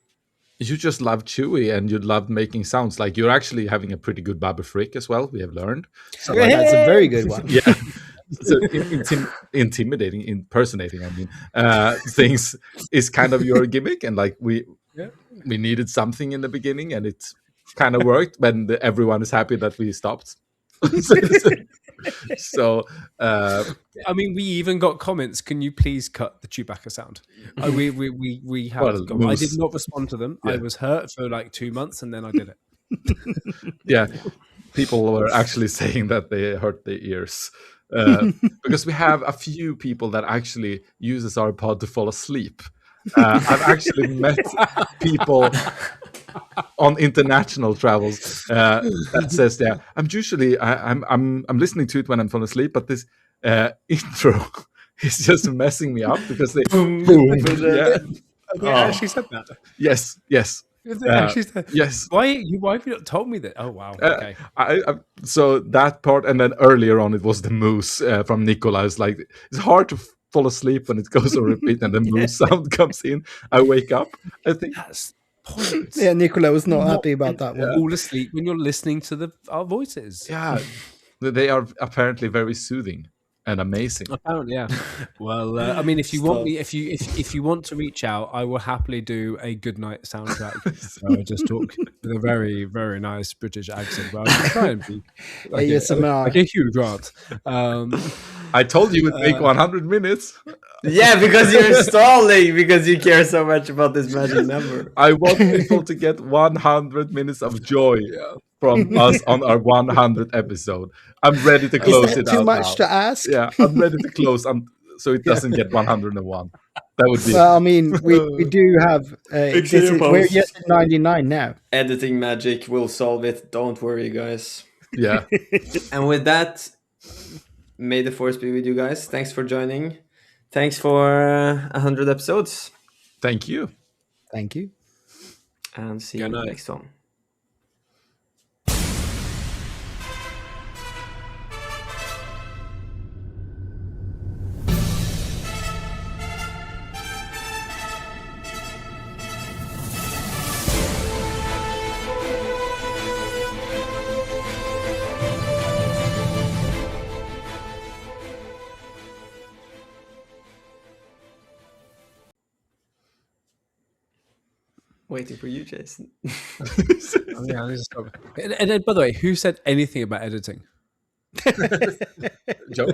you just love Chewie and you love making sounds. Like you're actually having a pretty good Babu Frick as well, we have learned. So that's a very good one. Yeah. So intimidating, impersonating, I mean, things is kind of your gimmick, and like we needed something in the beginning, and it kind of worked when everyone is happy that we stopped. So I mean, we even got comments. Can you please cut the Chewbacca sound? We have. I did not respond to them. Yeah. I was hurt for like 2 months, and then I did it. Yeah, people were actually saying that they hurt their ears. Because we have a few people that actually uses our pod to fall asleep. I've actually met people on international travels that says, "Yeah, I'm listening to it when I'm falling asleep, but this intro is just messing me up because they boom." They actually said that. Yes. Yes. Why have you not told me that? Oh wow. Okay. So that part, and then earlier on, it was the moose from Nikolai's. Like it's hard to fall asleep when it goes on repeat, and the moose sound comes in. I wake up. I think that's point. Yeah, Nikolai was not happy about that one. Fall asleep when you're listening to our voices. Yeah, they are apparently very soothing and amazing. Apparently, yeah. Well, I mean, if you want me, if you want to reach out, I will happily do a goodnight soundtrack. I just talk with a very, very nice British accent. But I'll try and be like a Hugh Grant. I told you it would make 100 minutes. Yeah, because you're stalling because you care so much about this magic number. I want people to get 100 minutes of joy from us on our 100th episode. I'm ready to close it out. Is that too much to ask? Yeah, I'm ready to close so it doesn't get 101. That would be. Well, I mean, we do have. We're yet at 99 now. Editing magic will solve it. Don't worry, guys. Yeah. And with that, may the force be with you guys. Thanks for joining. Thanks for 100 episodes. Thank you. Thank you. And see you next one. Waiting for you, Jason. Oh, yeah, I need to stop. And then, by the way, who said anything about editing? Joe?